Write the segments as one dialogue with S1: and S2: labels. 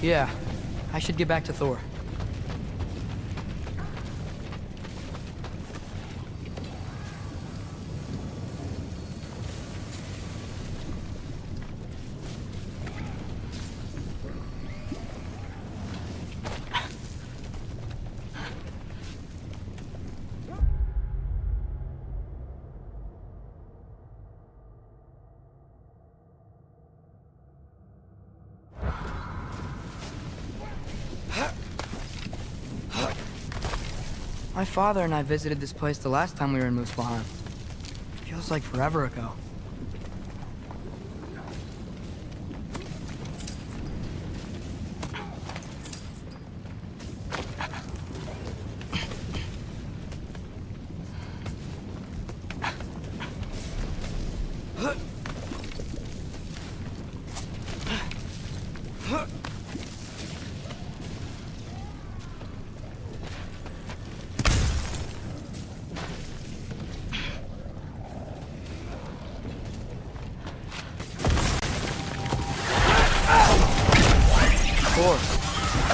S1: Yeah, I should get back to Thor. My father and I visited this place the last time we were in Muspelheim. Feels like forever ago.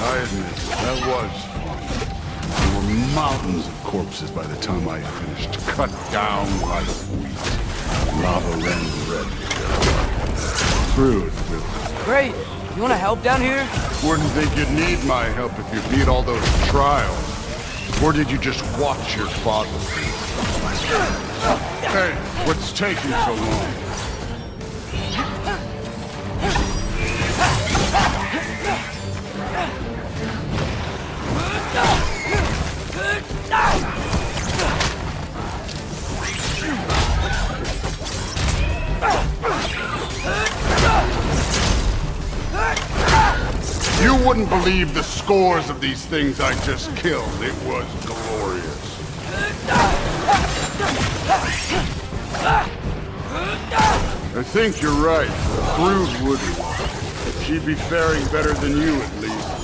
S2: I admit, that was fun. There were mountains of corpses by the time I finished, cut down like wheat. Lava ran red. Through it, Will.
S1: Great! You wanna help down here?
S2: Wouldn't think you'd need my help if you beat all those trials. Or did you just watch your father? Hey, what's taking so long? You wouldn't believe the scores of these things I just killed. It was glorious. I think you're right. Brood wouldn't. She'd be faring better than you, at least.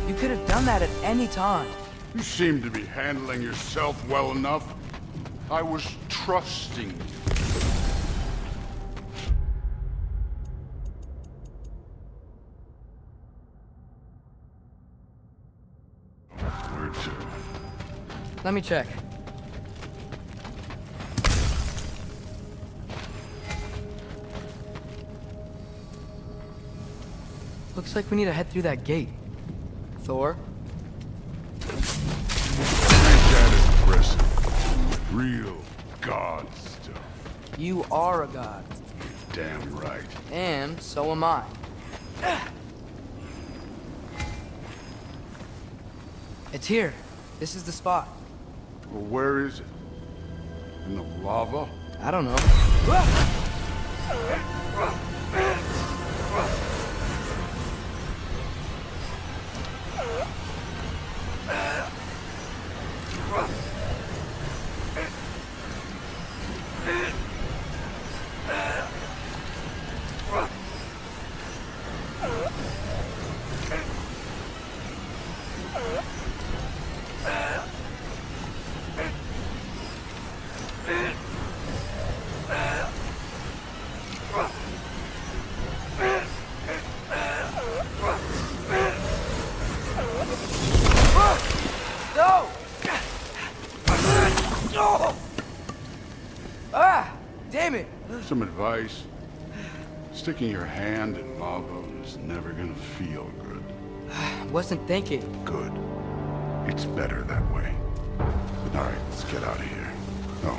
S1: You could have done that at any time.
S2: You seem to be handling yourself well enough. I was trusting you. Where to?
S1: Let me check. Looks like we need to head through that gate. Thor?
S2: That is impressive. Real god stuff.
S1: You are a god.
S2: Damn right.
S1: And so am I. It's here. This is the spot.
S2: Well, where is it? In the lava?
S1: I don't know. Damn it!
S2: Some advice. Sticking your hand in lava is never gonna feel good.
S1: Wasn't thinking.
S2: Good. It's better that way. All right, let's get out of here. Oh.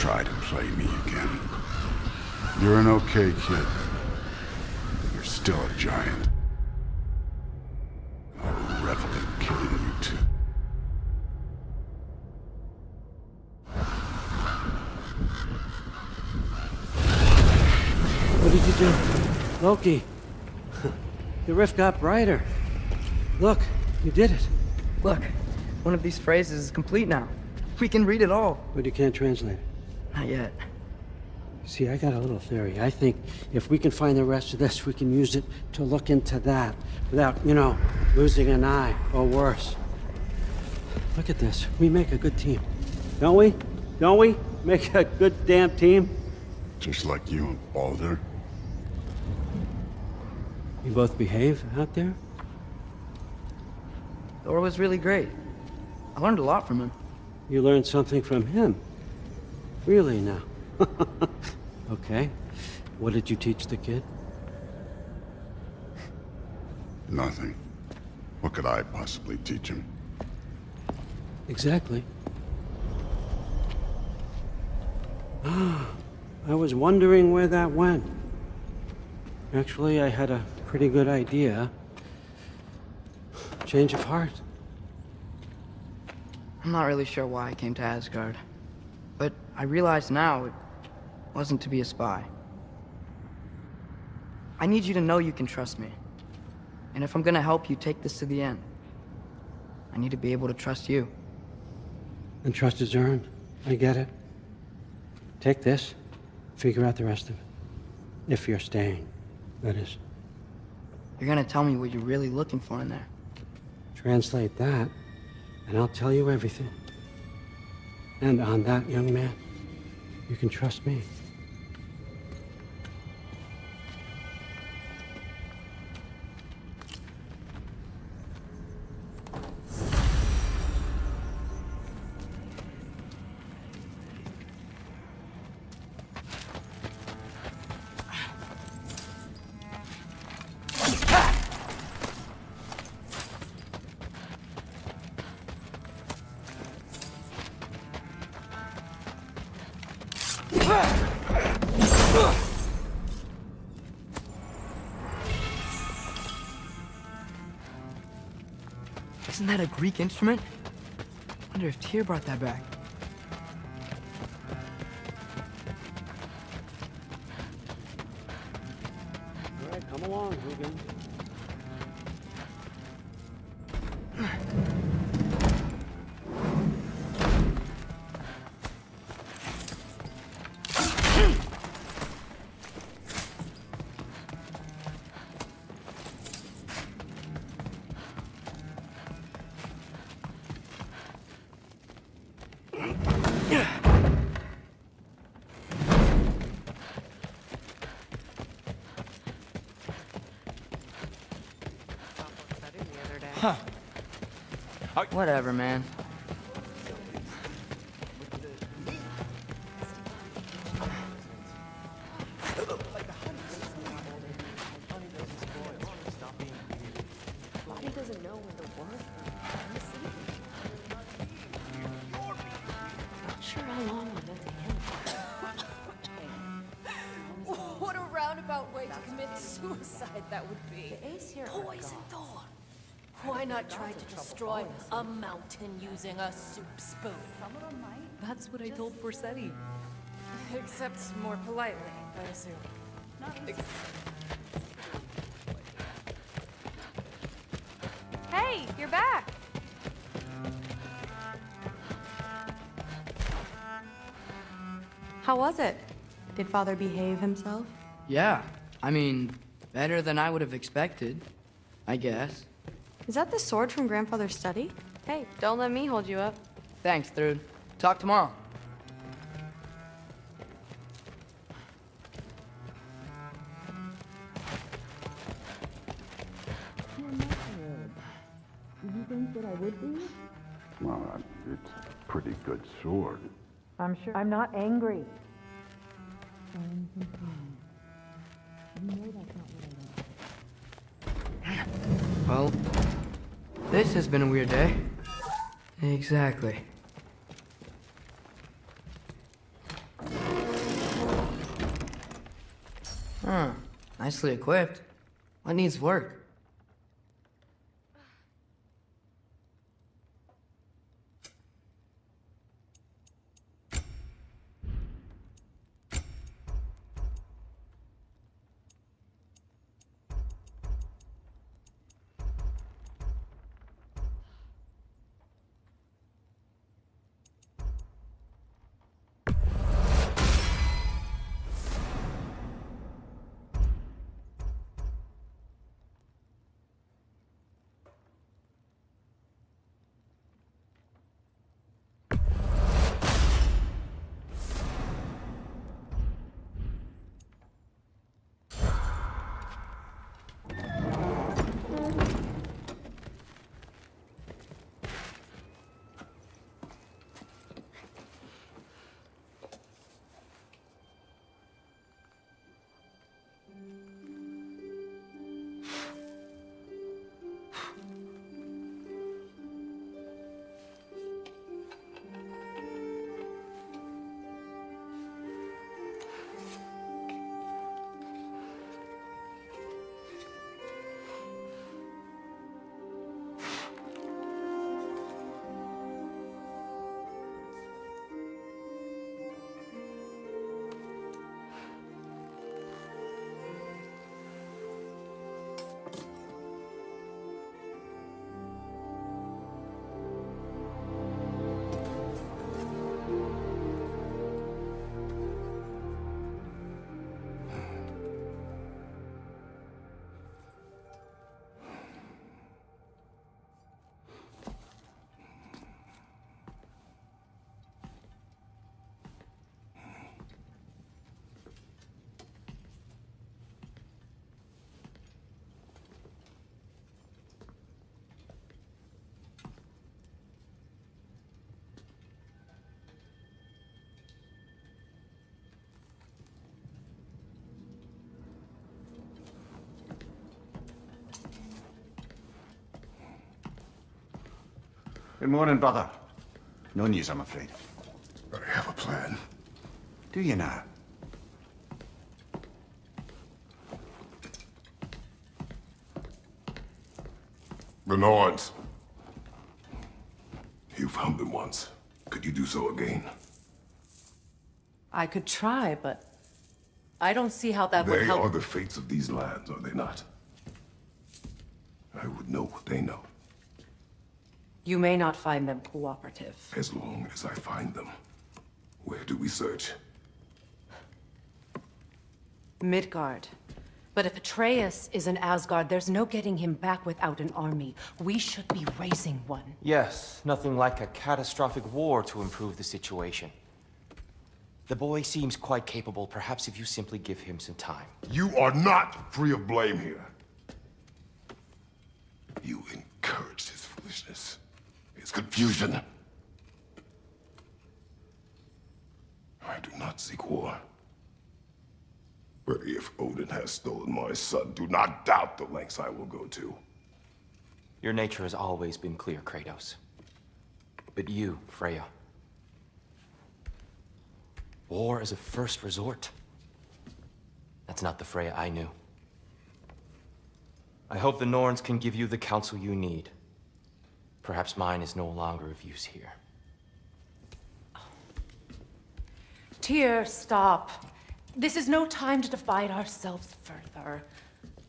S2: try to play me again. You're an okay kid. But you're still a giant. I'll revel in killing you too.
S3: What did you do? Loki. The rift got brighter. Look, you did it.
S1: Look, one of these phrases is complete now. We can read it all.
S3: But you can't translate it.
S1: Not yet.
S3: See, I got a little theory. I think if we can find the rest of this, we can use it to look into that without, losing an eye or worse. Look at this. We make a good team. Don't we? Don't we? Make a good damn team?
S2: Just like you and Balder.
S3: You both behave out there?
S1: Thor was really great. I learned a lot from him.
S3: You learned something from him? Really now? Okay. What did you teach the kid?
S2: Nothing. What could I possibly teach him?
S3: Exactly. I was wondering where that went. Actually, I had a pretty good idea. Change of heart.
S1: I'm not really sure why I came to Asgard. But I realize now it wasn't to be a spy. I need you to know you can trust me. And if I'm gonna help you take this to the end, I need to be able to trust you.
S3: And trust is earned. I get it. Take this, figure out the rest of it. If you're staying, that is.
S1: You're gonna tell me what you're really looking for in there.
S3: Translate that, and I'll tell you everything. And on that, young man, you can trust me.
S1: Isn't that a Greek instrument? Wonder if Tyr brought that back.
S3: All right, come along, Hogan.
S1: Whatever, man.
S4: He doesn't know when to work. Not sure how long I'm meant to handle.
S5: What a roundabout way to commit suicide that would be.
S4: The ace here.
S5: Poison Thor. Why not try to destroy a mountain using a soup spoon?
S6: That's what I told Forsetti.
S5: Except more politely, I assume.
S6: Hey, you're back! How was it? Did Father behave himself?
S1: Yeah, I mean, better than I would have expected, I guess.
S6: Is that the sword from Grandfather's study? Hey, don't let me hold you up.
S1: Thanks, Thrud. Talk tomorrow.
S2: Well, it's a pretty good sword.
S7: I'm sure. I'm not angry.
S1: Well, this has been a weird day. Exactly. Huh. Nicely equipped. What needs work?
S8: Good morning, brother. No news, I'm afraid.
S2: I have a plan.
S8: Do you now?
S2: The Norns. You found them once. Could you do so again?
S5: I could try, but I don't see how that would
S2: They
S5: help.
S2: are the fates of these lands, are they not? I would know what they know,
S5: You may not find them cooperative.
S2: as long as I find them. Where do we search?
S5: Midgard. But if Atreus is in Asgard, there's no getting him back without an army. We should be raising one.
S9: Yes, nothing like a catastrophic war to improve the situation. The boy seems quite capable. Perhaps if you simply give him some time.
S2: You are not free of blame here. You encouraged his foolishness, his confusion. I do not seek war. But if Odin has stolen my son, do not doubt the lengths I will go to.
S9: Your nature has always been clear, Kratos. But you, Freya. War is a first resort. That's not the Freya I knew. I hope the Norns can give you the counsel you need. Perhaps mine is no longer of use here.
S5: Tyr, stop. This is no time to divide ourselves further.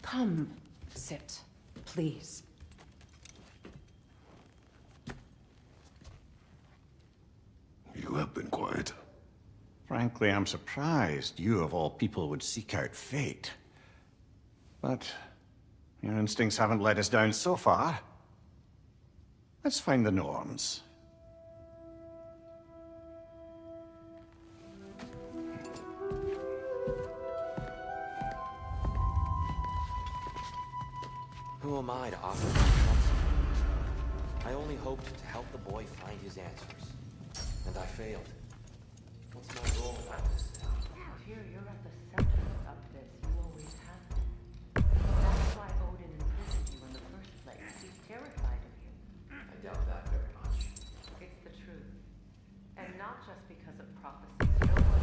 S5: Come, sit, please.
S2: You have been quiet.
S8: Frankly, I'm surprised you, of all people, would seek out fate. But your instincts haven't let us down so far. Let's find the Norns.
S9: Who am I to offer my counsel? I only hoped to help the boy find his answers. And I failed. What's my role in all this now?
S7: Tyr, you're at the center of this. You always have been. That's why Odin imprisoned you in the first place. He's terrified of you.
S9: I doubt that very much.
S7: It's the truth. And not just because of prophecies. No one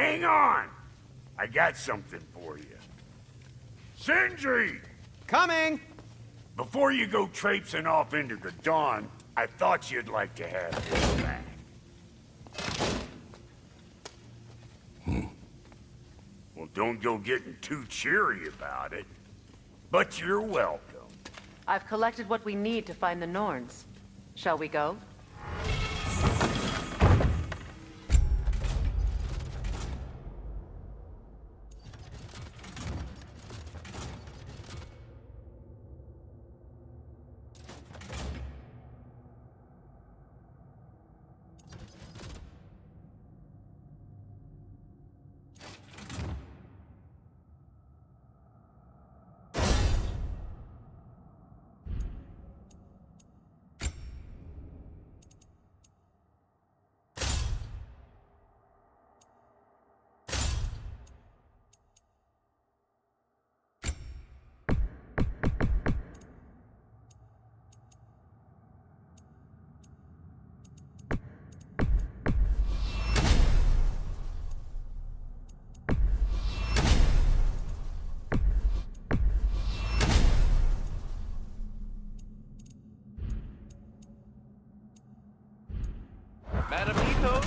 S10: Hang on! I got something for you. Sindri!
S8: Coming!
S10: Before you go traipsing off into the dawn, I thought you'd like to have this back. Well, don't go getting too cheery about it. But you're welcome.
S7: I've collected what we need to find the Norns. Shall we go?
S9: Madam Nico?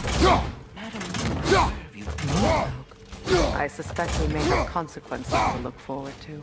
S7: I suspect we may have consequences to look forward to.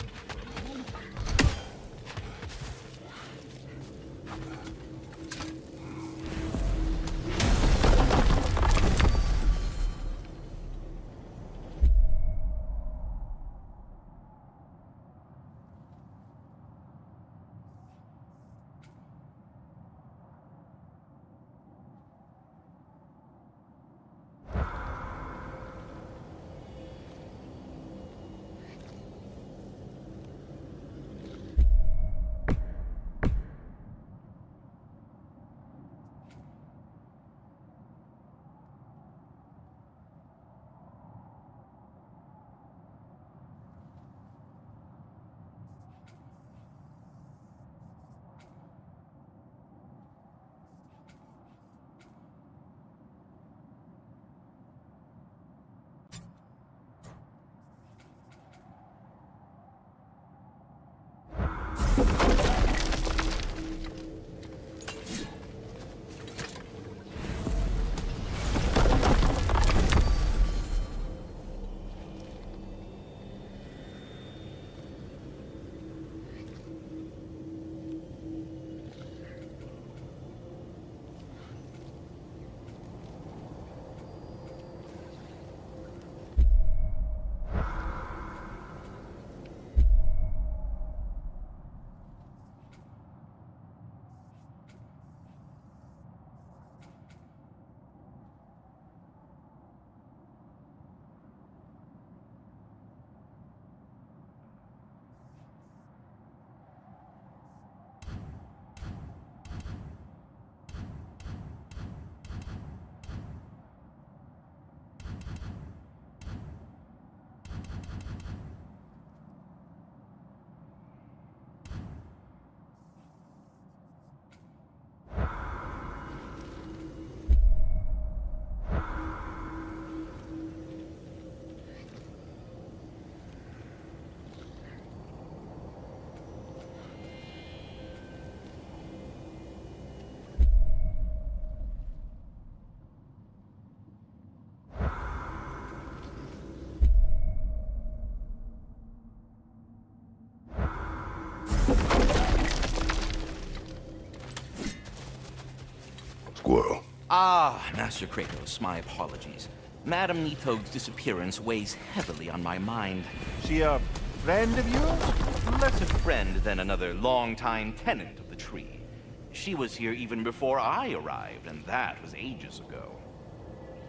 S2: Squirrel.
S11: Ah, Master Kratos, my apologies. Madame Nitho's disappearance weighs heavily on my mind.
S8: She a friend of yours?
S11: Less a friend than another longtime tenant of the tree. She was here even before I arrived, and that was ages ago.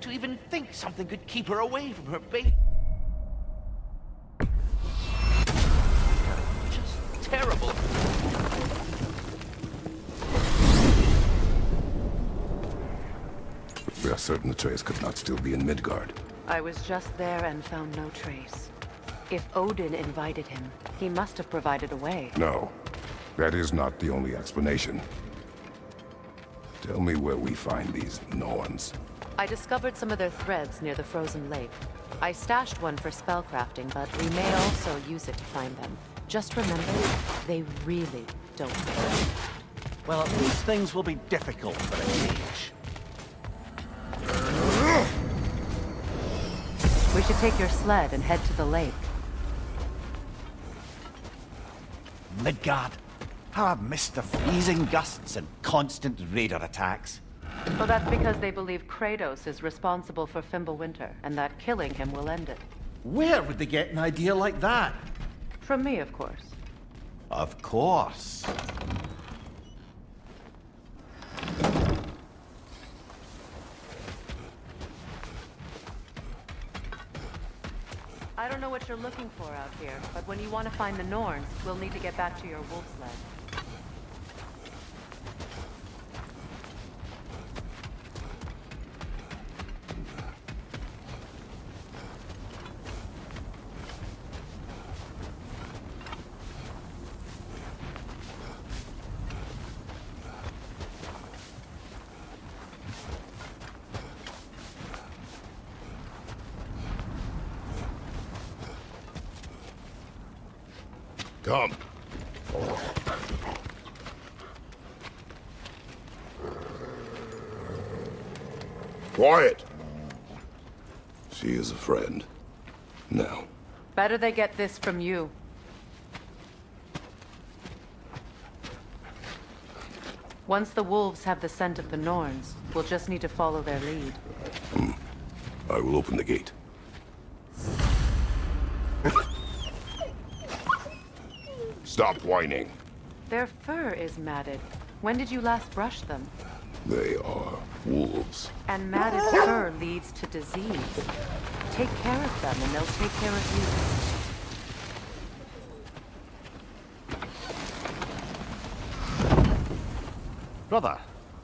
S11: To even think something could keep her away from her baby. Just terrible.
S2: We are certain the trace could not still be in Midgard.
S7: I was just there and found no trace. If Odin invited him, he must have provided a way.
S2: No, that is not the only explanation. Tell me where we find these Norns.
S7: I discovered some of their threads near the frozen lake.
S5: I stashed one for spellcrafting, but we may also use it to find them. Just remember, they really don't care.
S8: Well, at least things will be difficult for a mage.
S5: We should take your sled and head to the lake.
S8: Midgard. How I've missed the freezing gusts and constant raider attacks.
S5: Well, that's because they believe Kratos is responsible for Fimbulwinter, and that killing him will end it.
S8: Where would they get an idea like that?
S5: From me, of course.
S8: Of course.
S5: I don't know what you're looking for out here, but when you want to find the Norns, we'll need to get back to your wolf sled.
S2: Come. Quiet. She is a friend. Now.
S5: Better they get this from you. Once the wolves have the scent of the Norns, we'll just need to follow their lead.
S2: I will open the gate. Stop whining.
S5: Their fur is matted. When did you last brush them?
S2: They are wolves.
S5: And matted fur leads to disease. Take care of them and they'll take care of you.
S8: Brother,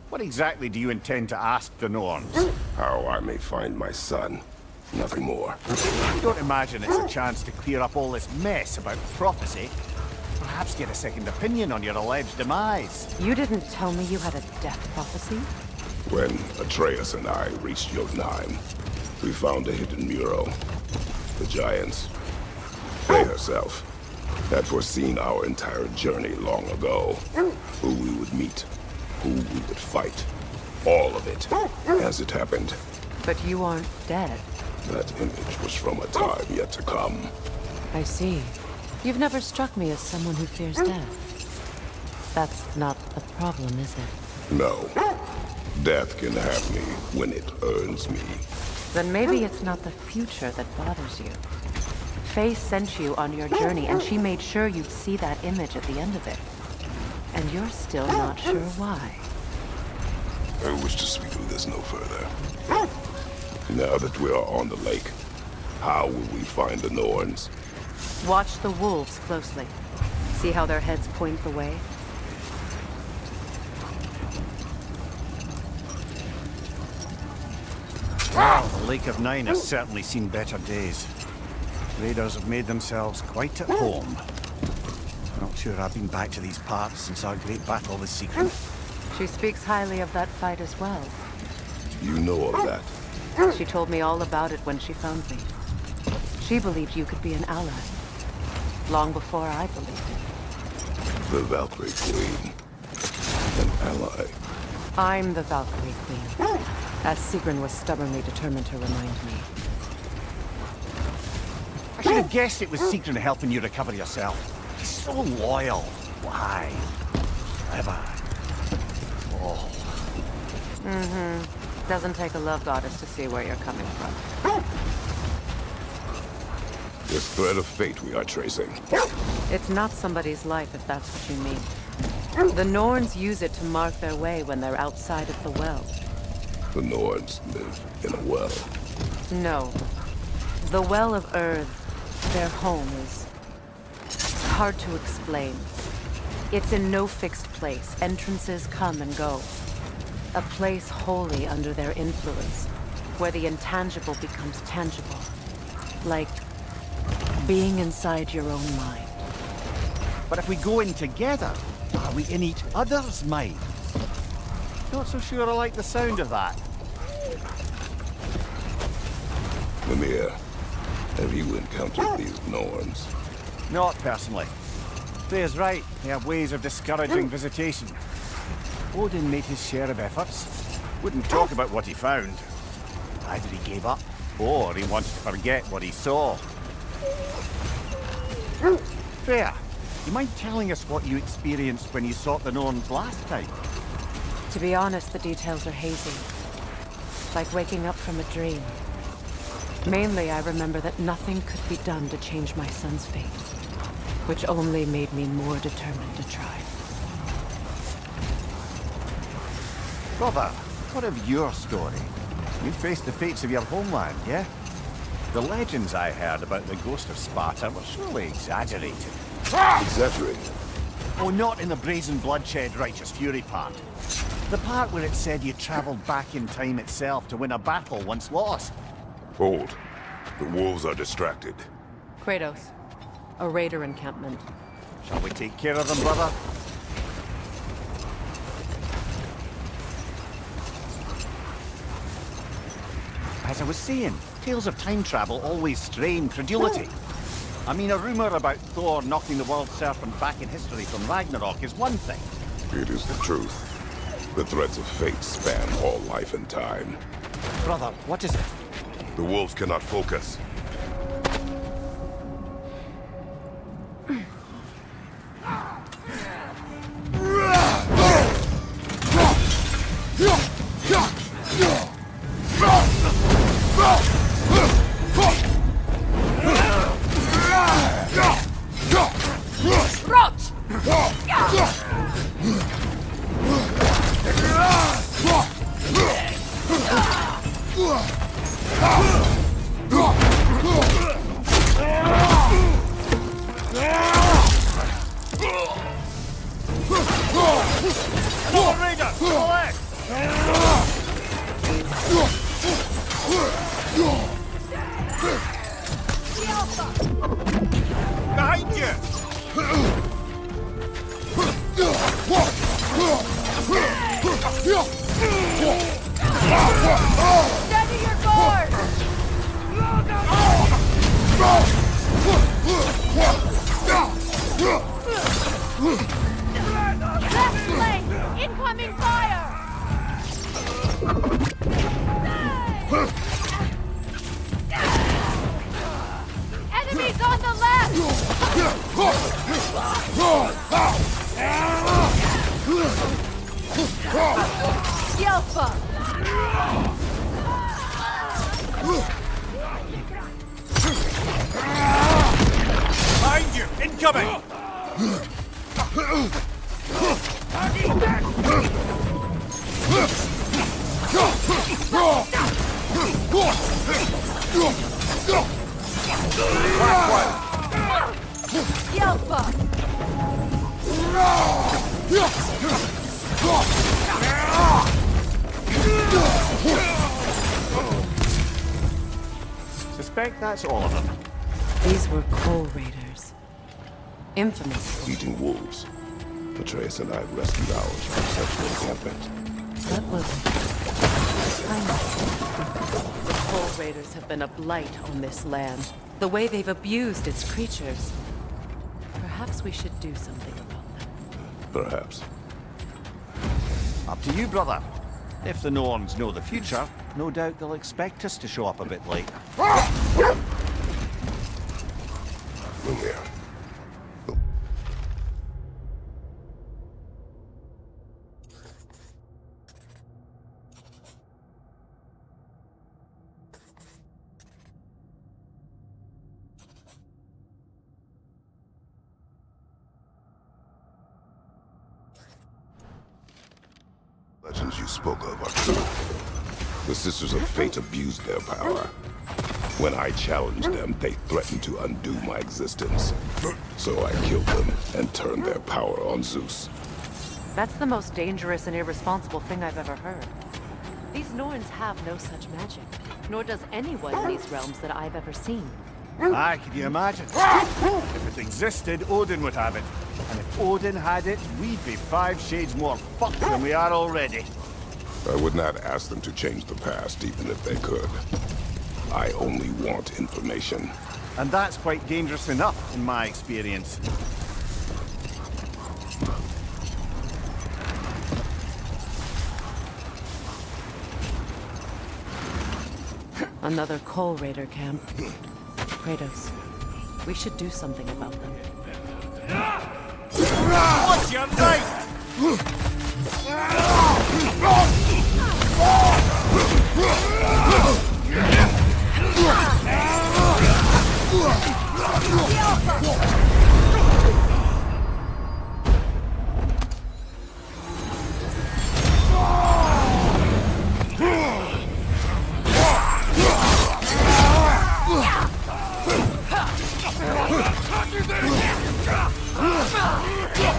S8: what exactly do you intend to ask the Norns?
S2: How I may find my son. Nothing more.
S8: I don't imagine it's a chance to clear up all this mess about prophecy. Perhaps get a second opinion on your alleged demise.
S5: You didn't tell me you had a death prophecy?
S2: When Atreus and I reached Jotunheim, we found a hidden mural. The giants, Faye herself, had foreseen our entire journey long ago. Who we would meet, who we would fight. All of it, as it happened.
S5: But you aren't dead.
S2: That image was from a time yet to come.
S5: I see. You've never struck me as someone who fears death. That's not a problem, is it?
S2: No. Death can have me when it earns me.
S5: Then maybe it's not the future that bothers you. Faye sent you on your journey, and she made sure you'd see that image at the end of it. And you're still not sure why.
S2: I wish to speak of this no further. Now that we are on the lake, how will we find the Norns?
S5: Watch the wolves closely. See how their heads point the way?
S8: Well, the Lake of Nine has certainly seen better days. Raiders have made themselves quite at home. Not sure I've been back to these parts since our great battle with Secret.
S5: She speaks highly of that fight as well.
S2: You know of that?
S5: She told me all about it when she found me. She believed you could be an ally. Long before I believed it.
S2: The Valkyrie Queen. An ally.
S5: I'm the Valkyrie Queen, as Sigrun was stubbornly determined to remind me.
S8: I should have guessed it was Secret helping you recover yourself. He's so loyal. Why? Forever. Oh.
S5: Mm-hmm. Doesn't take a love goddess to see where you're coming from.
S2: This thread of fate we are tracing.
S5: It's not somebody's life, if that's what you mean. The Norns use it to mark their way when they're outside of the well.
S2: The Norns live in a well.
S5: No. The Well of Earth, their home, is hard to explain. It's in no fixed place. Entrances come and go. A place wholly under their influence, where the intangible becomes tangible. Like being inside your own mind.
S8: But if we go in together, are we in each other's mind? Not so sure I like the sound of that.
S2: Mimir,
S12: Have you encountered these Norns?
S8: Not personally. Freya's right. They have ways of discouraging visitation. Odin made his share of efforts. Wouldn't talk about what he found. Either he gave up, or he wants to forget what he saw. Freya, you mind telling us what you experienced when you sought the Norns last time?
S5: To be honest, the details are hazy. Like waking up from a dream. Mainly, I remember that nothing could be done to change my son's fate, which only made me more determined to try.
S8: Brother, what of your story? You faced the fates of your homeland, yeah? The legends I heard about the ghost of Sparta were surely exaggerated.
S12: Exaggerated?
S8: Oh, not in the brazen bloodshed righteous fury part. The part where it said you traveled back in time itself to win a battle once lost.
S12: Hold. The wolves are distracted.
S5: Kratos, a raider encampment.
S8: Shall we take care of them, brother? As I was saying, tales of time travel always strain credulity. I mean, a rumor about Thor knocking the world serpent back in history from Ragnarok is one thing.
S12: It is the truth. The threads of fate span all life and time.
S8: Brother, what is it?
S12: The wolves cannot focus.
S8: Behind you!
S4: Steady your board! Left flank! Incoming fire! Enemies on the left! Yelpa!
S8: Behind you! Incoming!
S4: Yelpa!
S8: Suspect that's all of them.
S5: These were coal raiders. Infamous.
S12: Eating wolves. Atreus and I rescued ours from such an encampment.
S5: That was the coal raiders have been a blight on this land. The way they've abused its creatures. Perhaps we should do something about them.
S12: Perhaps.
S8: Up to you, brother. If the Norns know the future, no doubt they'll expect us to show up a bit late.
S12: Lumir. Legends you spoke of are true. The Sisters of Fate abused their power. When I challenged them, they threatened to undo my existence. So I killed them and turned their power on Zeus.
S5: That's the most dangerous and irresponsible thing I've ever heard. These Norns have no such magic, nor does anyone in these realms that I've ever seen.
S8: Aye, can you imagine? If it existed, Odin would have it. And if Odin had it, we'd be 5 shades more fucked than we are already.
S12: I would not ask them to change the past, even if they could. I only want information.
S8: And that's quite dangerous enough, in my experience.
S5: Another Coal Raider camp. Kratos, we should do something about them.
S8: What's your knife?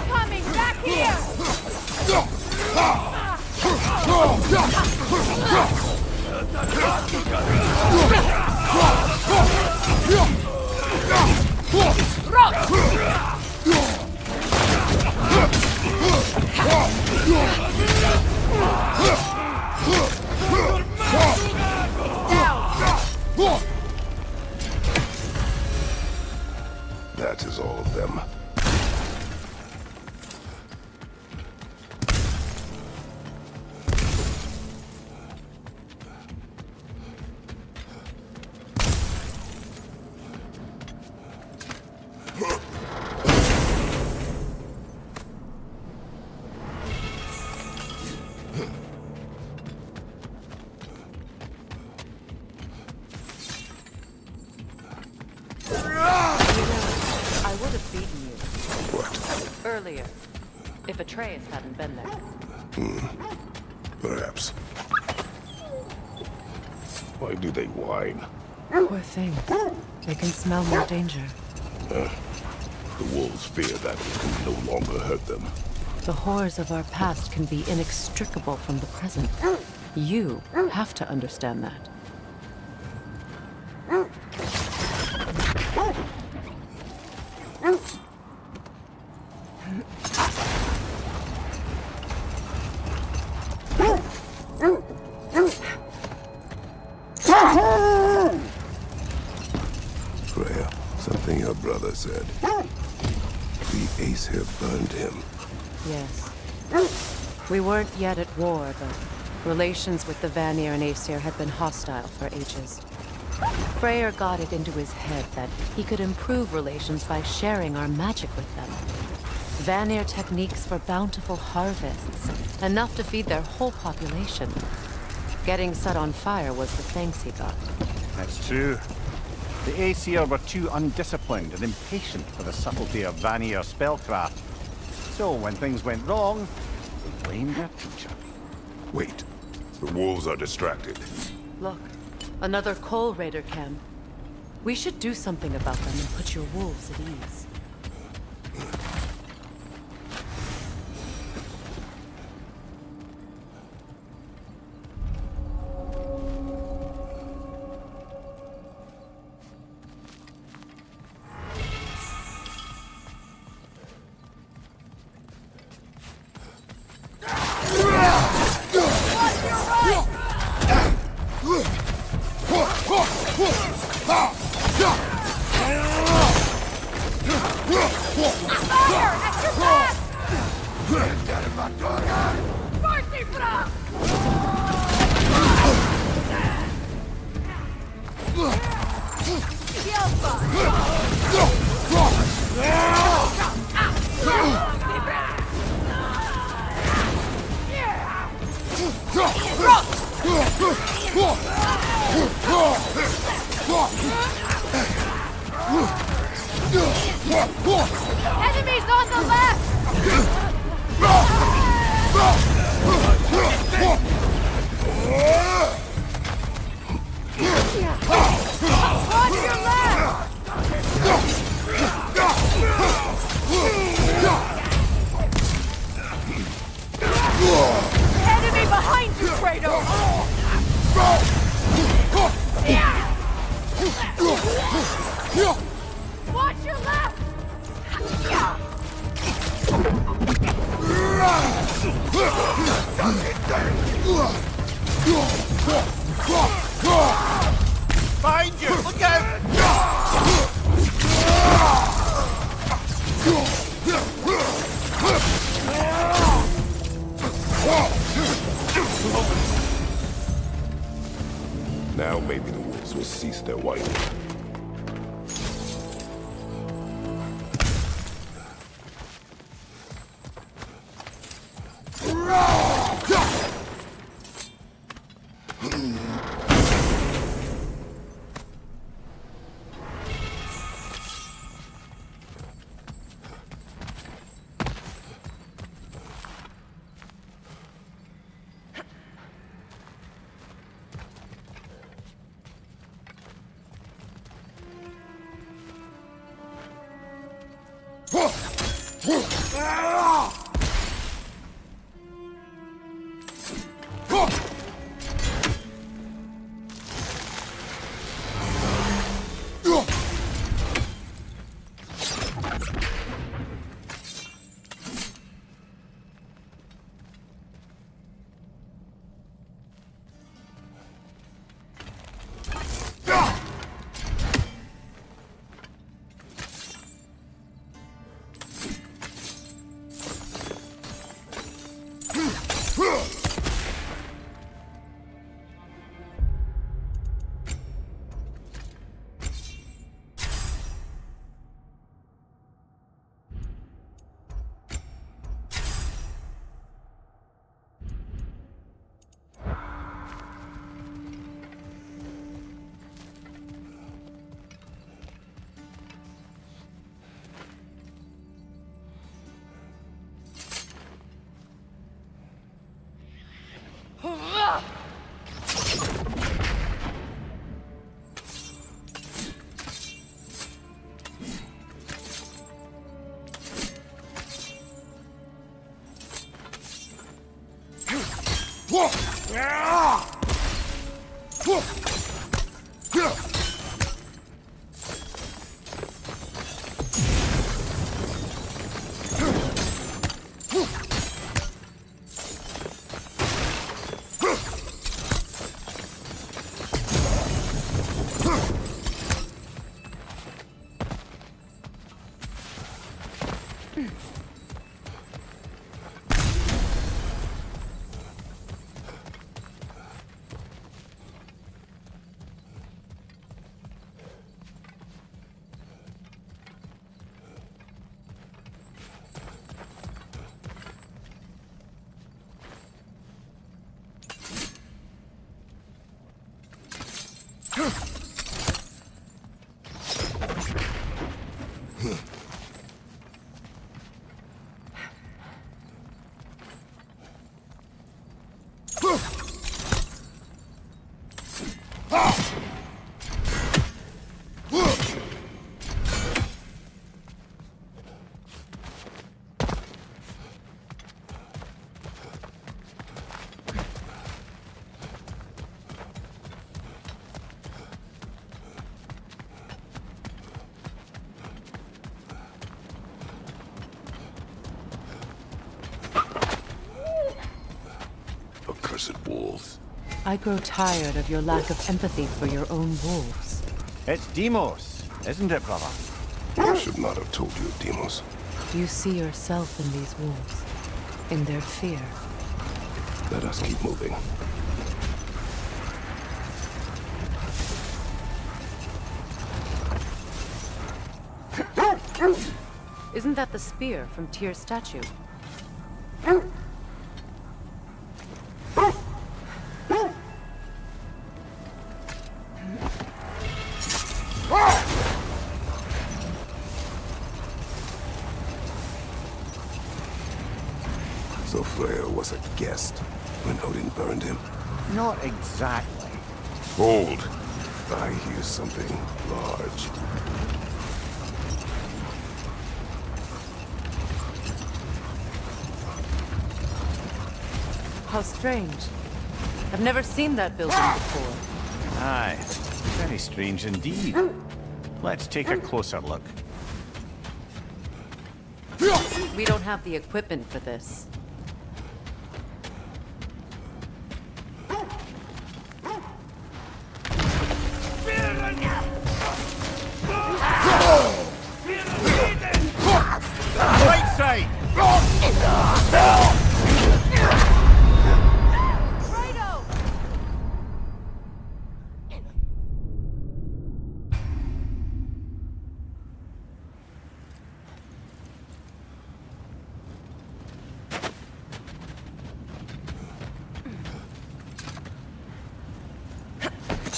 S4: Coming back here!
S12: That is all of them.
S5: I would have beaten you.
S12: What?
S5: Earlier. If Atreus hadn't been there.
S12: Perhaps. Why do they whine?
S5: Poor thing. They can smell more danger.
S12: The wolves fear that it can no longer hurt them.
S5: The horrors of our past can be inextricable from the present. You have to understand that.
S12: Freya, something your brother said. The Aesir burned him.
S5: Yes. We weren't yet at war, but relations with the Vanir and Aesir had been hostile for ages. Freyr got it into his head that he could improve relations by sharing our magic with them. Vanir techniques for bountiful harvests, enough to feed their whole population. Getting set on fire was the thanks he got.
S8: That's true. The Aesir were too undisciplined and impatient for the subtlety of Vanir spellcraft. So when things went wrong, they blamed their teacher.
S12: Wait. The wolves are distracted.
S5: Look, another Coal Raider camp. We should do something about them and put your wolves at ease.
S4: Enemies on the left! On your left! Enemy behind you, Kratos! Watch your left!
S8: Behind you! Look out!
S12: Now maybe the wolves will cease their whining. Accursed wolves.
S5: I grow tired of your lack of empathy for your own wolves.
S8: It's Demos, isn't it, brother?
S12: I should not have told you of Demos.
S5: You see yourself in these wolves, in their fear.
S12: Let us keep moving.
S5: Isn't that the spear from Tyr's statue?
S12: So Freyr was a guest when Odin burned him?
S8: Not exactly.
S12: Hold. I hear something large.
S5: How strange. I've never seen that building before.
S8: Aye, very strange indeed. Let's take a closer look.
S5: We don't have the equipment for this.
S10: Fear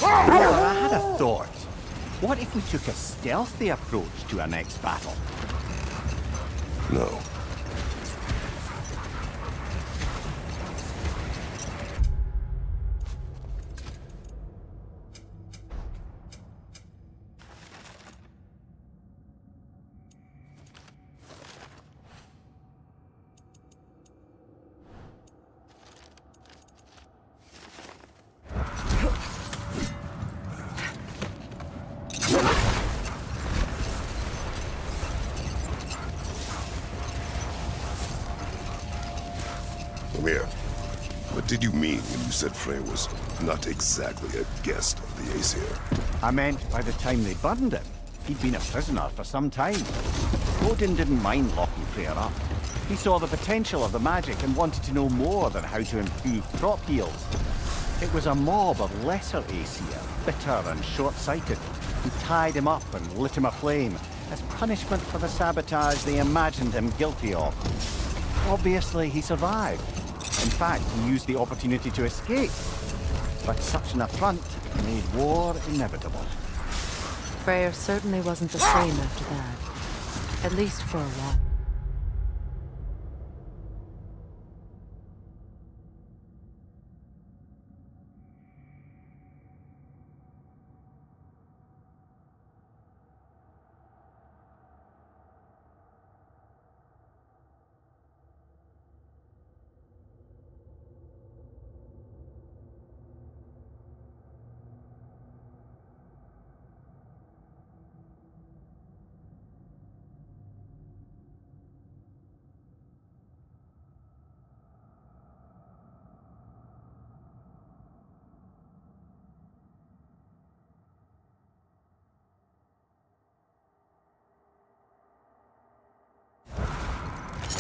S8: I had a thought. What if we took a stealthy approach to our next battle?
S12: No. Come here. What did you mean when you said Frey was not exactly a guest of the Aesir?
S8: I meant by the time they burned him, he'd been a prisoner for some time. Odin didn't mind locking Freyr up. He saw the potential of the magic and wanted to know more than how to improve crop yields. It was a mob of lesser Aesir, bitter and short-sighted, who tied him up and lit him aflame as punishment for the sabotage they imagined him guilty of. Obviously, he survived. In fact, he used the opportunity to escape. But such an affront made war inevitable.
S5: Freyr certainly wasn't the same after that. At least for a while.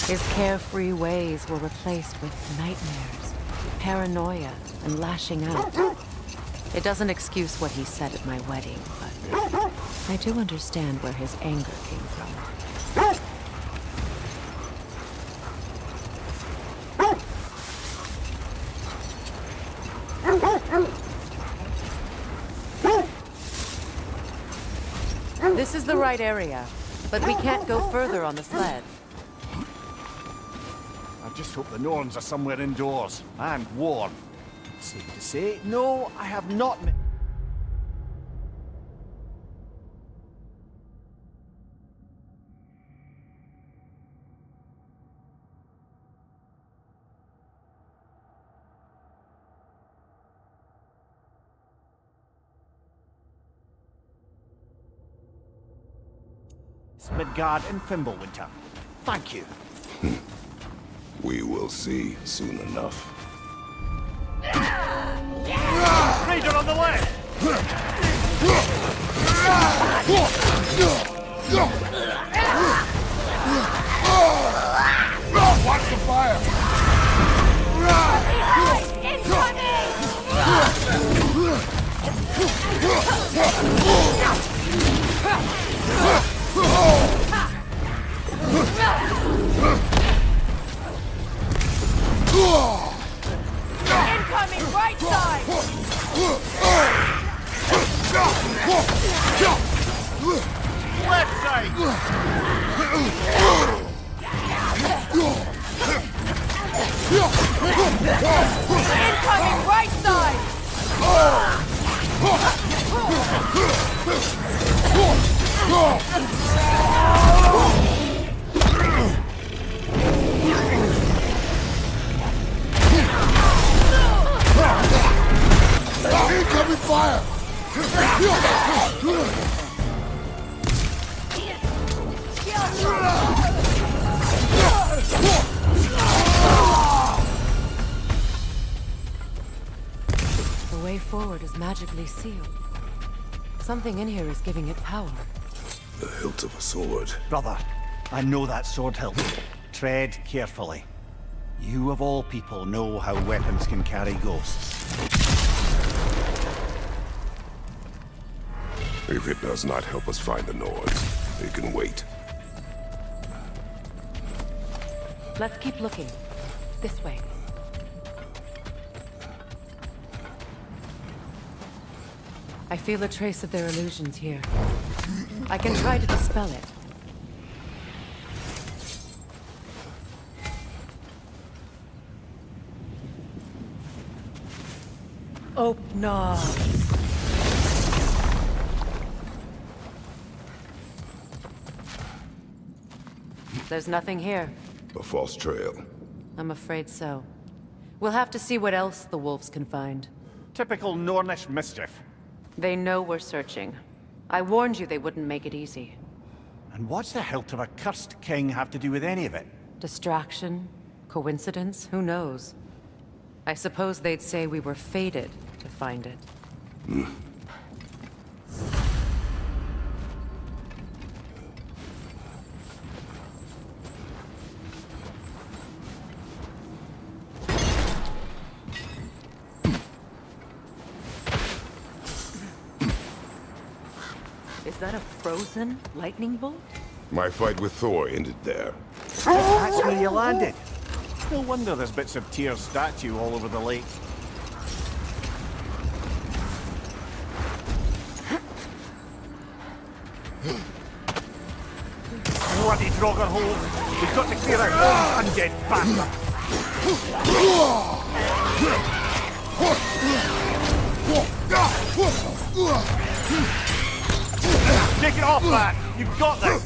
S5: His carefree ways were replaced with nightmares, paranoia, and lashing out. It doesn't excuse what he said at my wedding, but I do understand where his anger came from. This is the right area, but we can't go further on the sled.
S8: I just hope the Norns are somewhere indoors and warm. Safe to say, no, I have not met... Midgard and Fimbulwinter. Thank you.
S12: We will see soon enough.
S10: Raider on the left!
S2: Watch the fire!
S4: Incoming right side!
S10: Left side!
S4: Incoming right side!
S2: Incoming fire!
S5: The way forward is magically sealed. Something in here is giving it power.
S12: The hilt of a sword.
S8: Brother, I know that sword hilt. Tread carefully. You of all people know how weapons can carry ghosts.
S12: If it does not help us find the Nords, they can wait.
S5: Let's keep looking. This way. I feel a trace of their illusions here. I can try to dispel it. Oh, no. There's nothing here.
S12: A false trail.
S5: I'm afraid so. We'll have to see what else the wolves can find.
S8: Typical Nornish mischief.
S5: They know we're searching. I warned you they wouldn't make it easy.
S8: And what's the hilt of a cursed king have to do with any of it?
S5: Distraction? Coincidence? Who knows? I suppose they'd say we were fated to find it. Is that a frozen lightning bolt?
S12: My fight with Thor ended there.
S8: That's where you landed. No wonder there's bits of Tyr's statue all over the lake. Bloody Draugr holes! We've got to clear out those undead bastards! Take it off, lad! You've got this!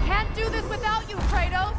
S4: Can't do this without you, Kratos!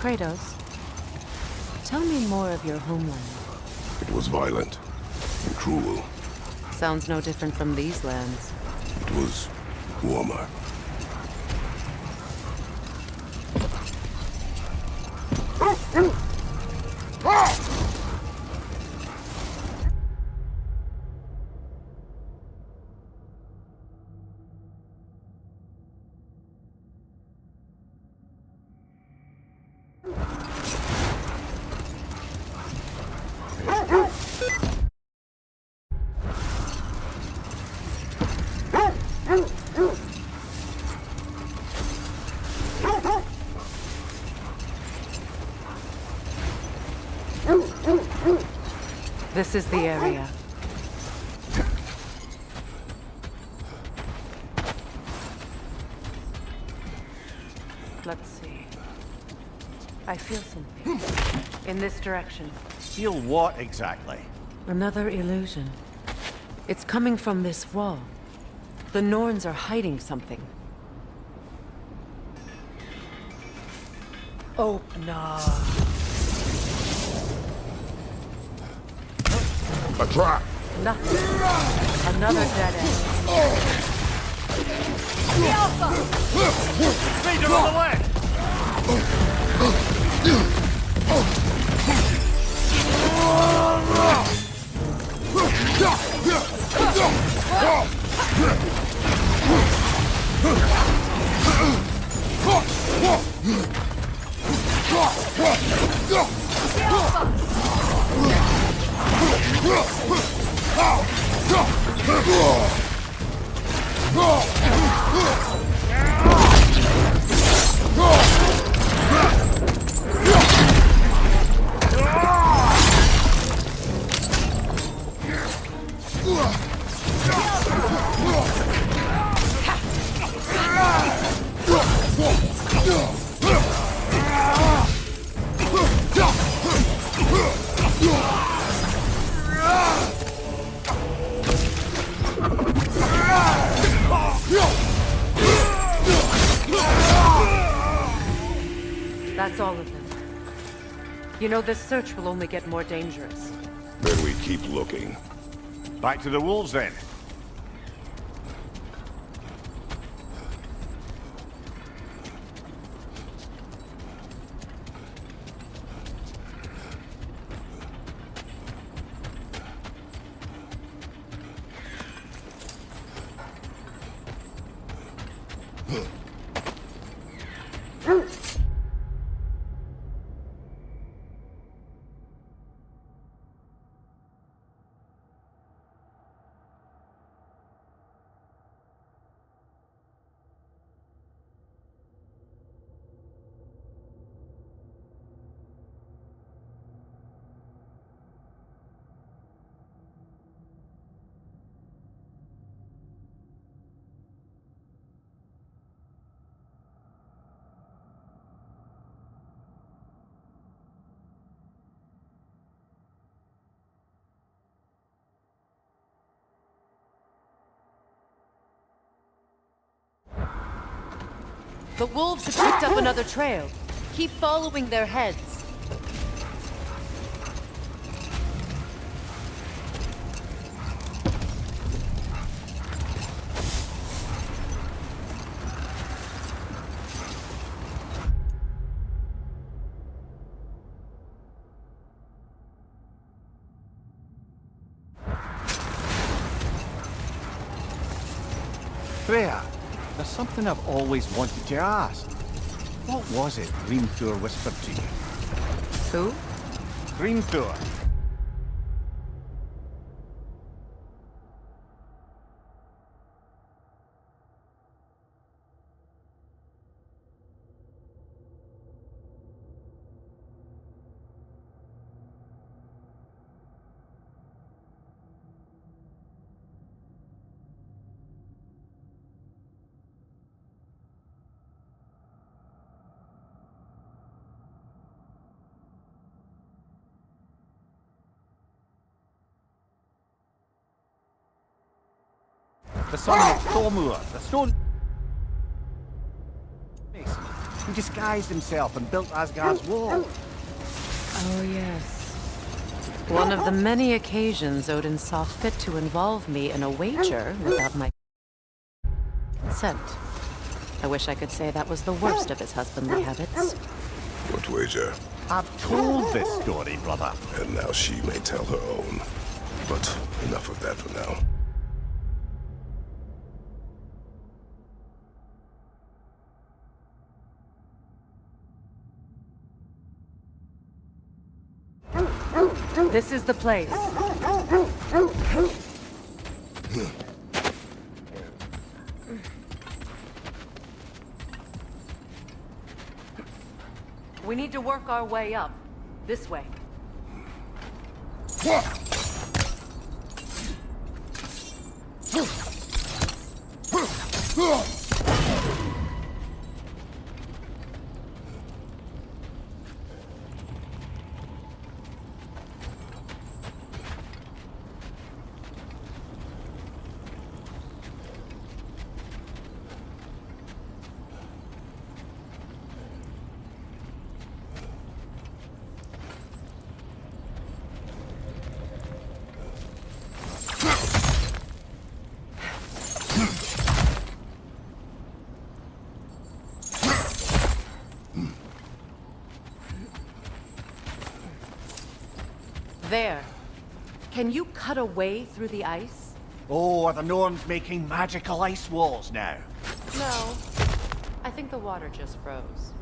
S5: Kratos, tell me more of your homeland.
S12: It was violent and cruel.
S5: Sounds no different from these lands.
S12: It was warmer.
S5: This is the area. Let's see. I feel something. In this direction.
S8: Feel what exactly?
S5: Another illusion. It's coming from this wall. The Norns are hiding something. Oh, no.
S12: A trap!
S5: Nothing. Another dead end.
S4: The Alpha!
S8: Leader on the left!
S5: That's all of them. You know, this search will only get more dangerous.
S12: Then we keep looking.
S8: Back to the wolves, then.
S5: The wolves have picked up another trail. Keep following their heads.
S8: Freya, there's something I've always wanted to ask. What was it Grimthor whispered to you?
S5: Who?
S8: Grimthor. The son of Thormur, the stone mason, who disguised himself and built Asgard's wall.
S5: Oh, yes. One of the many occasions Odin saw fit to involve me in a wager without my consent. I wish I could say that was the worst of his husbandly habits.
S12: What wager?
S8: I've told this story, brother.
S12: And now she may tell her own. But enough of that for now.
S5: This is the place. We need to work our way up. This way. There. Can you cut a way through the ice?
S8: Oh, are the Norns making magical ice walls now?
S5: No. I think the water just froze.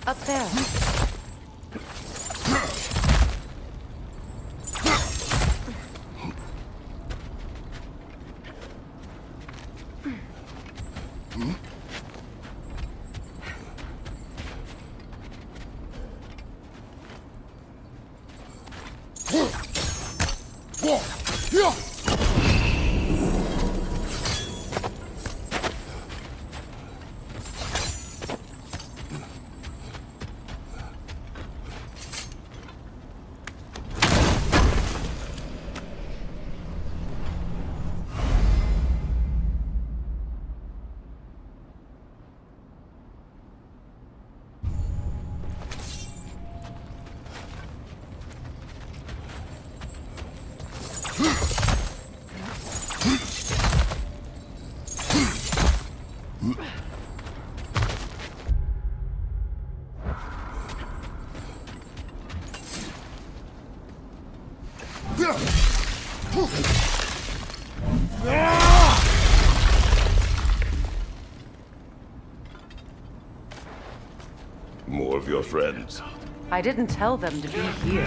S5: Up there.
S12: More of your friends.
S5: I didn't tell them to be here.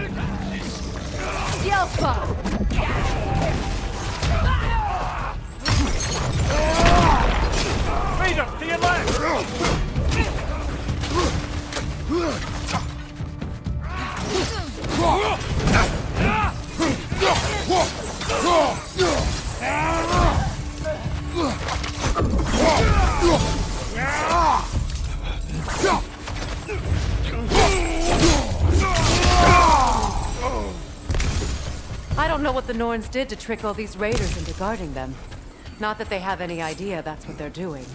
S10: Freedom, to your left!
S5: I don't know what the Norns did to trick all these raiders into guarding them. Not that they have any idea that's what they're doing.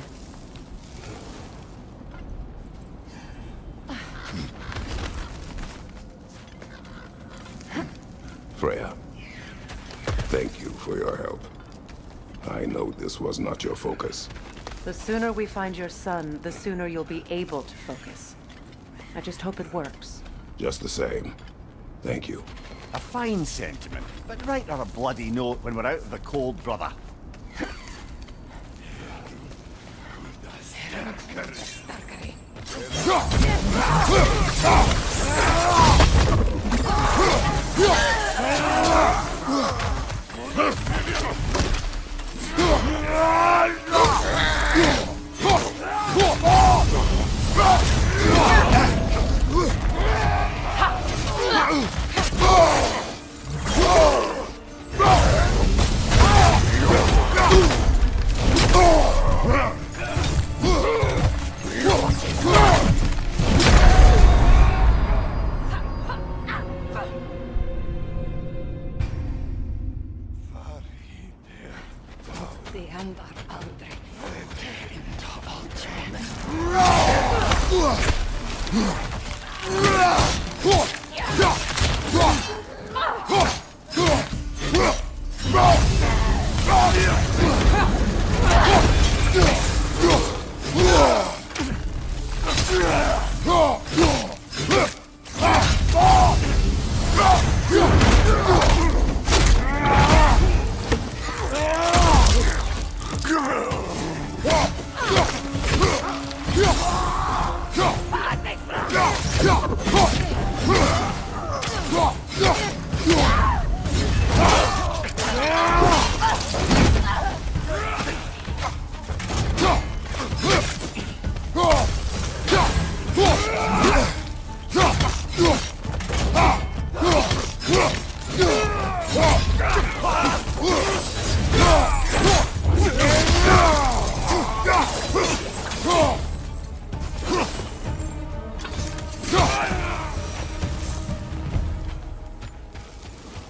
S12: Freya, thank you for your help. I know this was not your focus.
S5: The sooner we find your son, the sooner you'll be able to focus. I just hope it works.
S12: Just the same, thank you.
S8: A fine sentiment, but write her a bloody note when we're out of the cold, brother.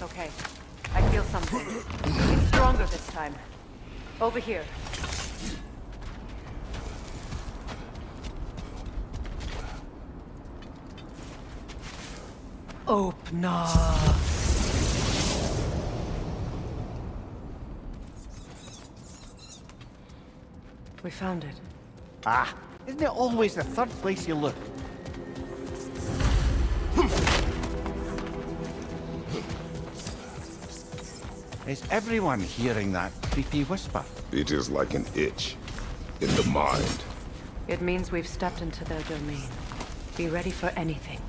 S5: Okay, I feel something. It's stronger this time. Over here. Open up. We found it.
S8: Ah, isn't it always the third place you look? Is everyone hearing that creepy whisper?
S12: It is like an itch in the mind.
S5: It means we've stepped into their domain. Be ready for anything.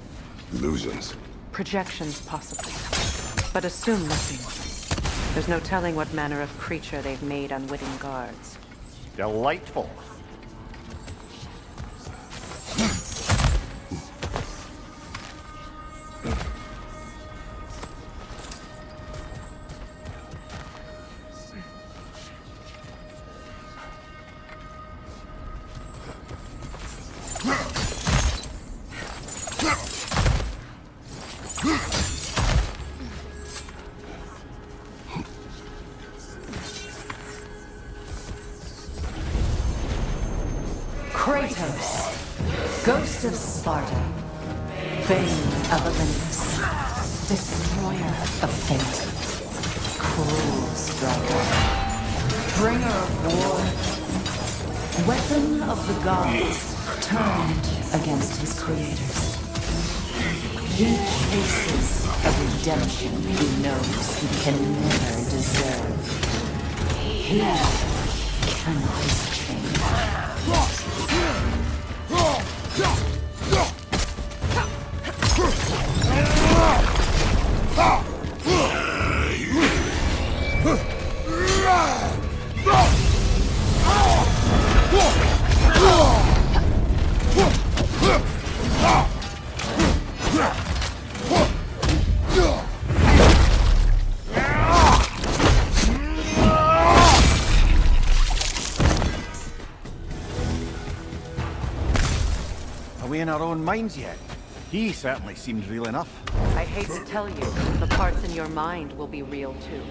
S12: Illusions.
S5: Projections, possibly. But assume nothing. There's no telling what manner of creature they've made unwitting guards.
S8: Delightful.
S7: Kratos, Ghost of Sparta, Bane of Olympus, Destroyer of Fate, Cruel Striker, Bringer of War, Weapon of the Gods, turned against his creators. He chases a redemption he knows he can never deserve. He cannot change.
S8: Are we in our own minds yet? He certainly seems real enough.
S5: I hate to tell you, the parts in your mind will be real too.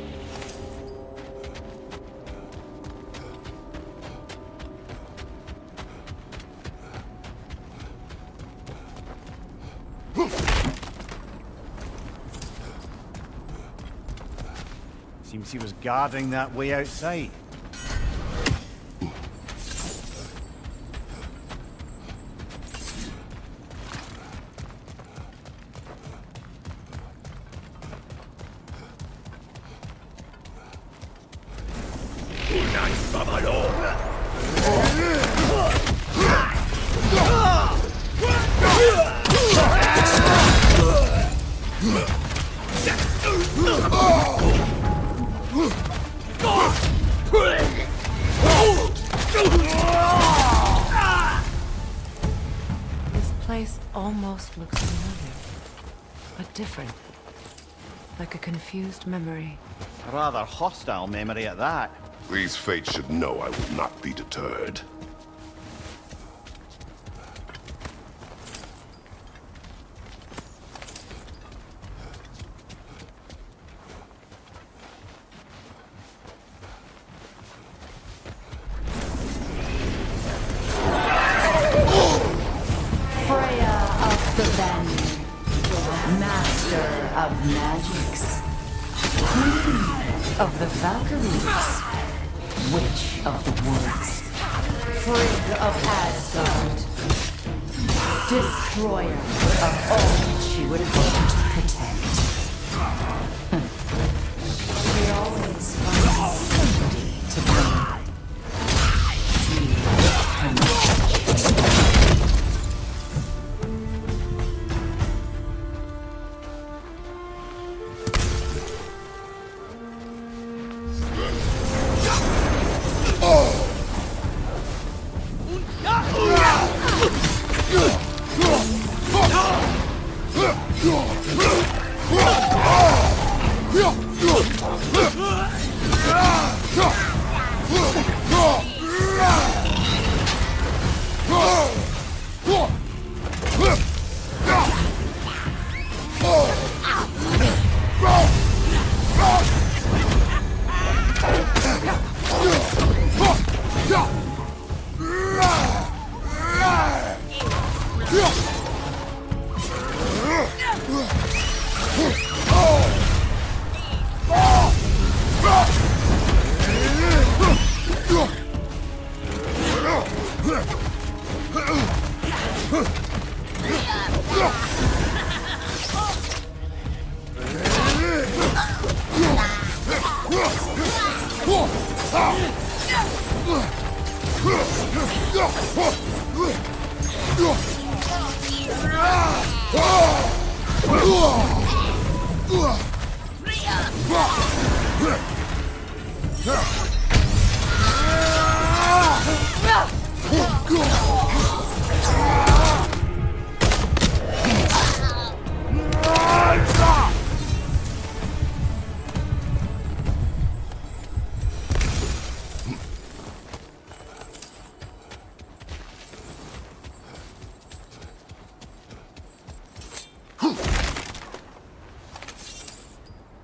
S8: Seems he was guarding that way outside.
S5: This place almost looks familiar, but different. Like a confused memory.
S8: A rather hostile memory at that.
S12: These fates should know I will not be deterred.
S7: Of the Valkyries, Witch of the Woods, Frigg of Asgard, Destroyer of all she would hope to protect. She always finds somebody to blame. She cannot change.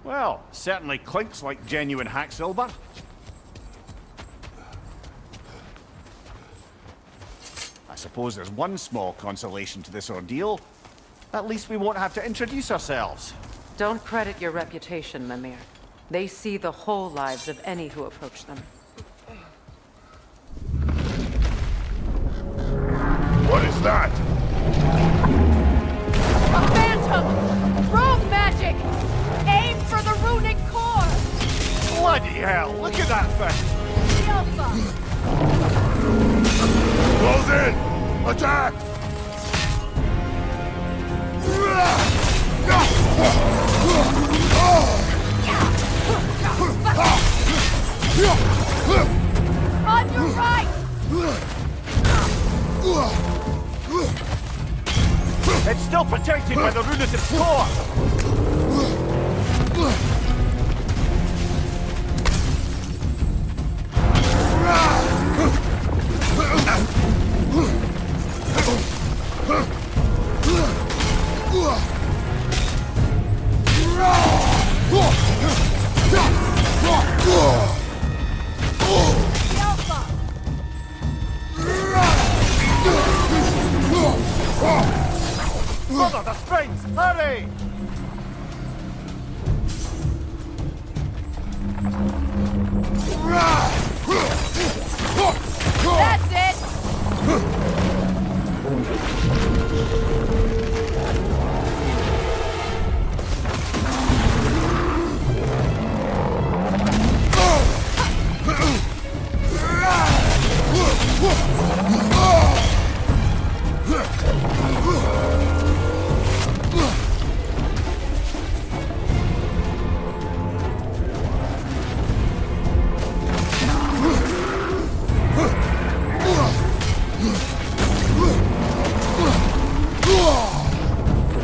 S8: Well, certainly clinks like genuine hack silver. I suppose there's one small consolation to this ordeal. At least we won't have to introduce ourselves.
S5: Don't credit your reputation, Mimir. They see the whole lives of any who approach them.
S12: What is that?
S4: A phantom! Rogue magic! Aim for the runic core!
S8: Bloody hell, look at that thing!
S4: The Alpha!
S12: Close in! Attack!
S4: On your right!
S8: It's still protected by the runative core! Brother, the springs! Hurry!
S4: That's it!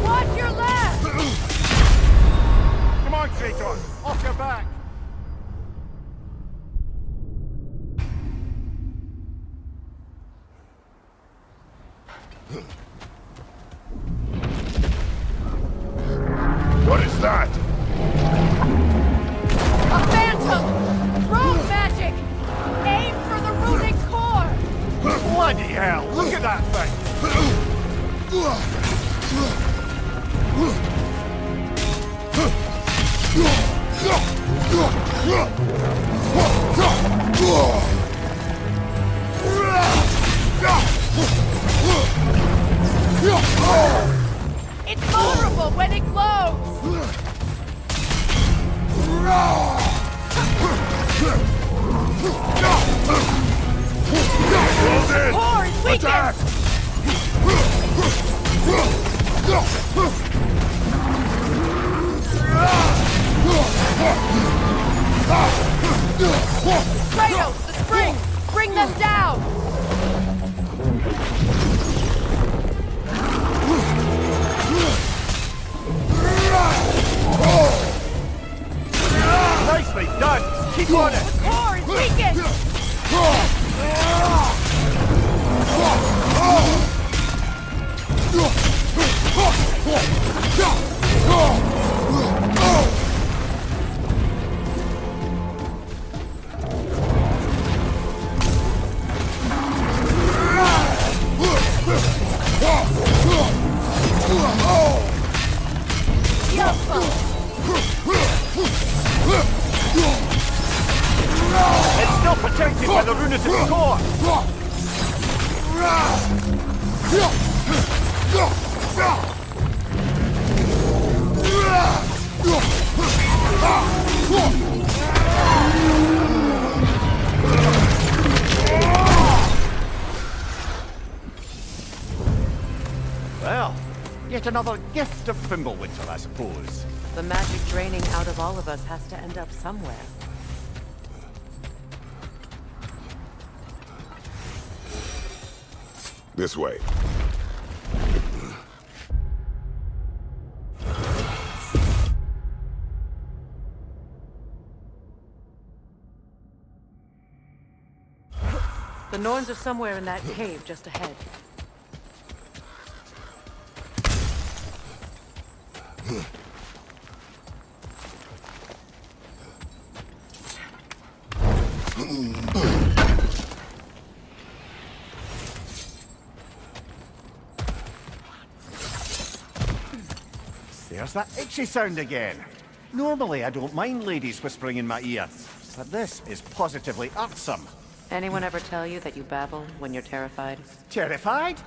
S4: Watch your left!
S8: Come on, Kratos! Off your back!
S12: What is that?
S4: A phantom! Rogue magic! Aim for the runic core!
S8: Bloody hell, look at that thing!
S4: It's vulnerable when it glows!
S12: Close in!
S4: Core is weakened!
S12: Attack!
S4: Kratos, the springs! Bring them down!
S8: Nicely done! Keep on it!
S4: The core is weakened!
S8: It's still protected by the runative core! Well, yet another gift of Fimbulwinter, I suppose.
S5: The magic draining out of all of us has to end up somewhere.
S12: This way.
S5: The Norns are somewhere in that cave just ahead.
S8: There's that itchy sound again. Normally, I don't mind ladies whispering in my ear, but this is positively irksome.
S5: Anyone ever tell you that you babble when you're terrified?
S8: Terrified?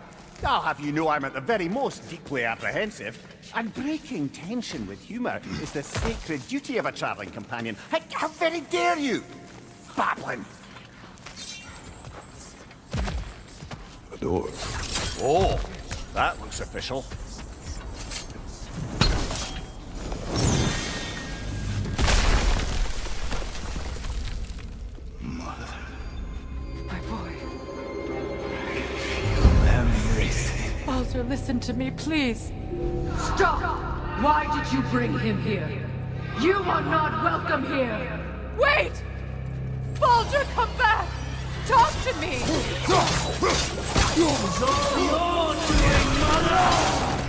S8: I'll have you know I'm at the very most deeply apprehensive. And breaking tension with humor is the sacred duty of a traveling companion. How very dare you? Babbling.
S12: A door.
S8: Oh, that looks official.
S4: My boy. Baldur, listen to me, please.
S13: Stop! Why did you bring him here? You are not welcome here!
S4: Wait! Baldur, come back! Talk to me!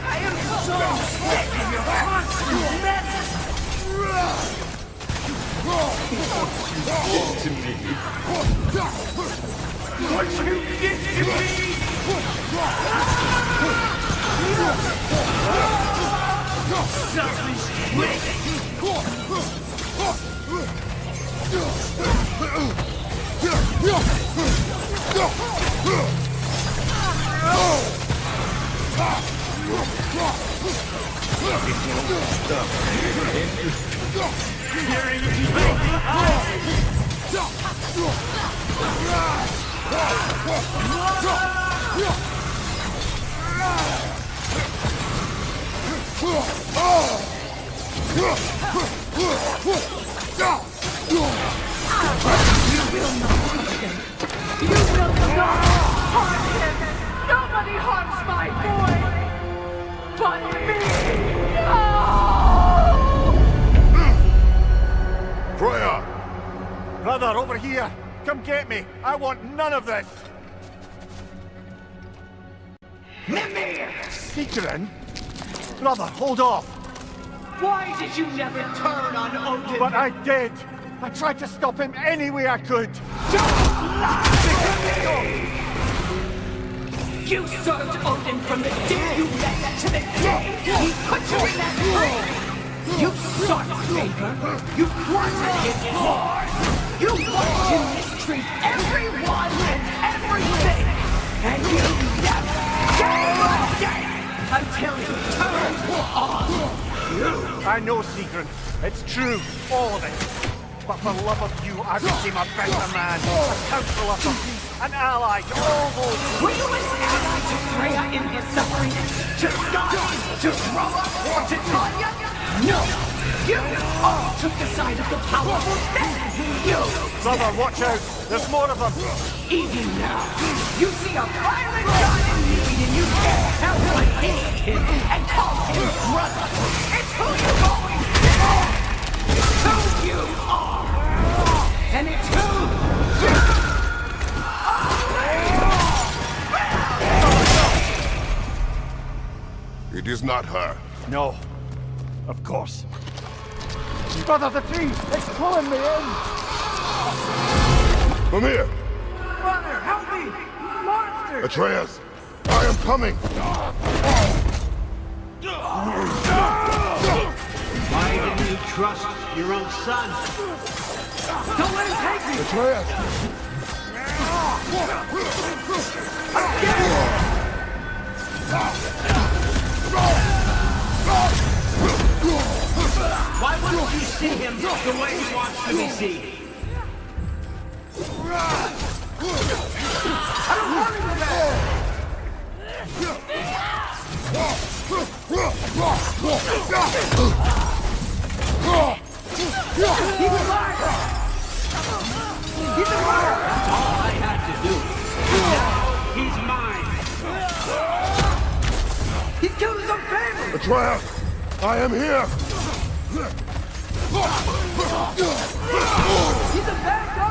S4: I am so sick of your constant mess!
S10: What you did to me? What you did to me? Selfish
S13: Nobody harms my boy! But me! No!
S8: Freya! Brother, over here! Come get me! I want none of this!
S13: Mimir!
S8: Sigrun? Brother, hold off!
S13: Why did you never turn on Odin?
S8: But I did! I tried to stop him any way I could!
S13: You served Odin from the day you met to the day he put you in that room! You sought favor! You wanted his war! You wanted to mistreat everyone and everything! And you never gave a damn until you turned on you!
S8: I know, Sigrun. It's true, all of it. But for love of you, I became a better man, a counselor for peace, an ally to all those...
S13: Were you an ally to Freya in her suffering? To Scott? To Roma? Or to Tanya? No! You all took the side of the powerful. You!
S8: Brother, watch out! There's more of them!
S13: Even now, you see a violent god in me and you can't help but hate him and call him brother! It's who you've always been! It's who you are! And it's who you are!
S12: It is not her.
S8: No. Of course. Brother, the tree! It's pulling me in!
S12: Mimir!
S13: Brother, help me! Monster!
S12: Atreus! I am coming!
S3: Why didn't you trust your own son?
S13: Don't let him take me!
S12: Atreus!
S3: Why wouldn't you see him the way he wants to be seen?
S13: I don't want him back! He's alive! He's alive!
S3: All I had to do. He's mine.
S13: He's killed his own family!
S12: Atreus! I am here!
S13: He's a bad guy!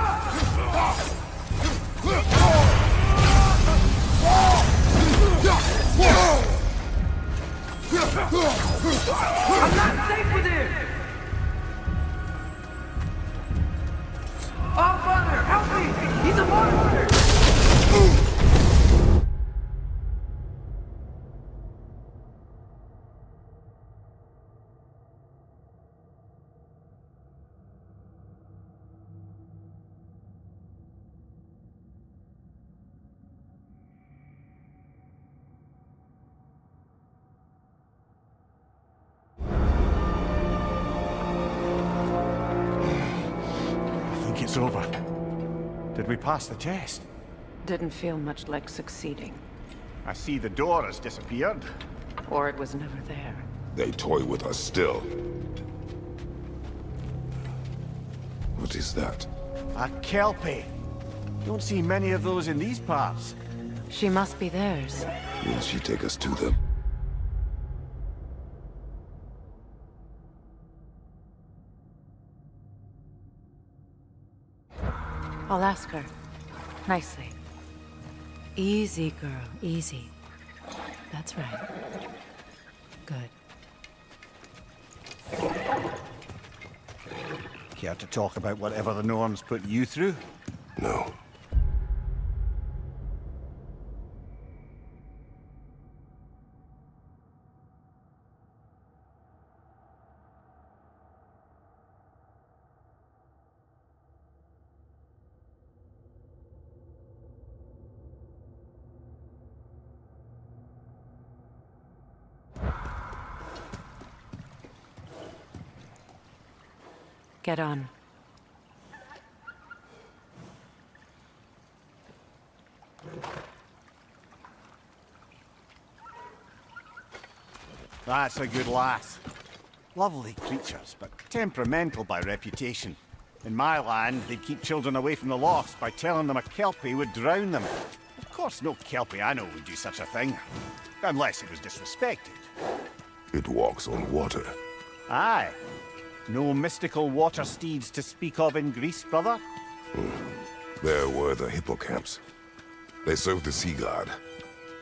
S13: I'm not safe with him! Oh, Father, help me! He's a monster!
S8: Did we pass the test?
S5: Didn't feel much like succeeding.
S8: I see the door has disappeared.
S5: Or it was never there.
S12: They toy with us still. What is that?
S8: A Kelpie. Don't see many of those in these parts.
S5: She must be theirs.
S12: Will she take us to them?
S5: I'll ask her. Nicely. Easy, girl. Easy. That's right. Good.
S8: Care to talk about whatever the norm's put you through?
S12: No.
S5: Get on.
S8: That's a good lass. Lovely creatures, but temperamental by reputation. In my land, they'd keep children away from the lost by telling them a Kelpie would drown them. Of course, no Kelpie I know would do such a thing. Unless it was disrespected.
S12: It walks on water.
S8: Aye. No mystical water steeds to speak of in Greece, brother?
S12: There were the hippocamps. They served the sea god.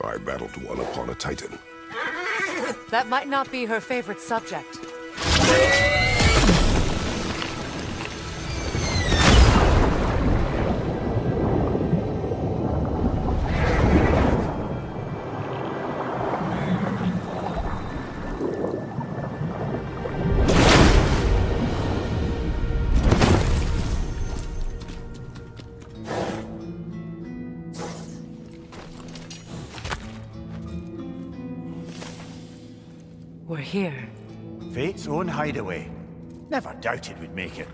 S12: I battled one upon a titan.
S5: That might not be her favorite subject. We're here.
S8: Fate's own hideaway. Never doubted we'd make it.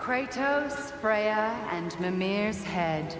S5: Kratos, Freya, and Mimir's head.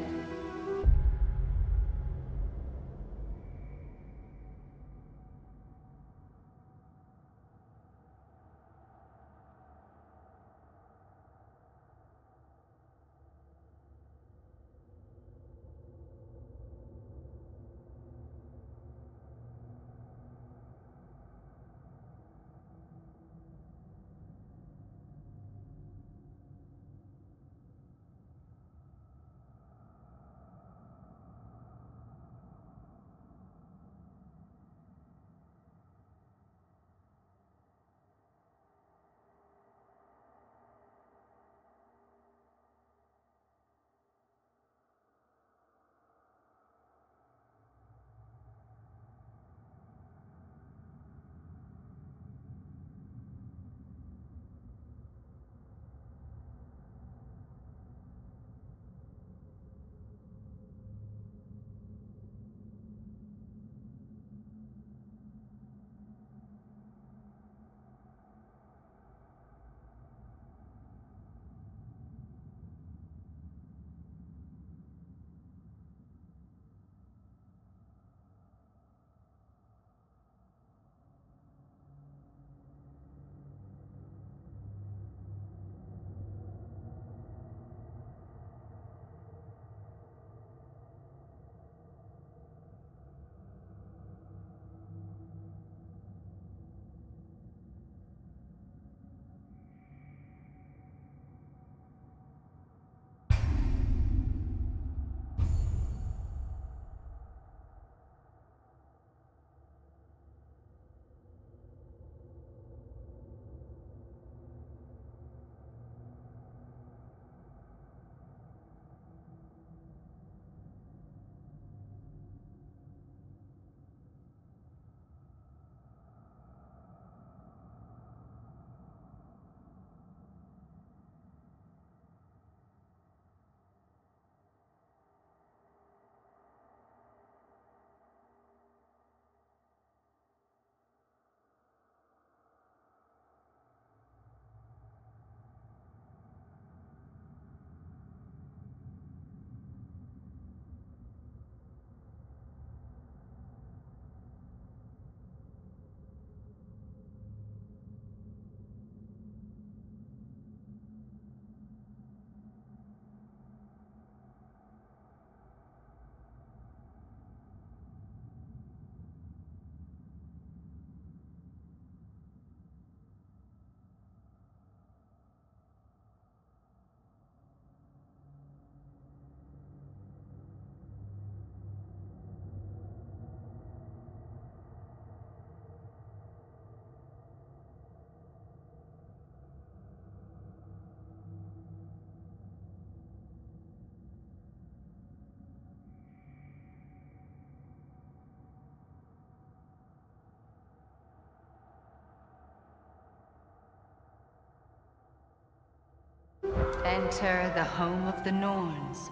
S5: Enter the home of the Norns.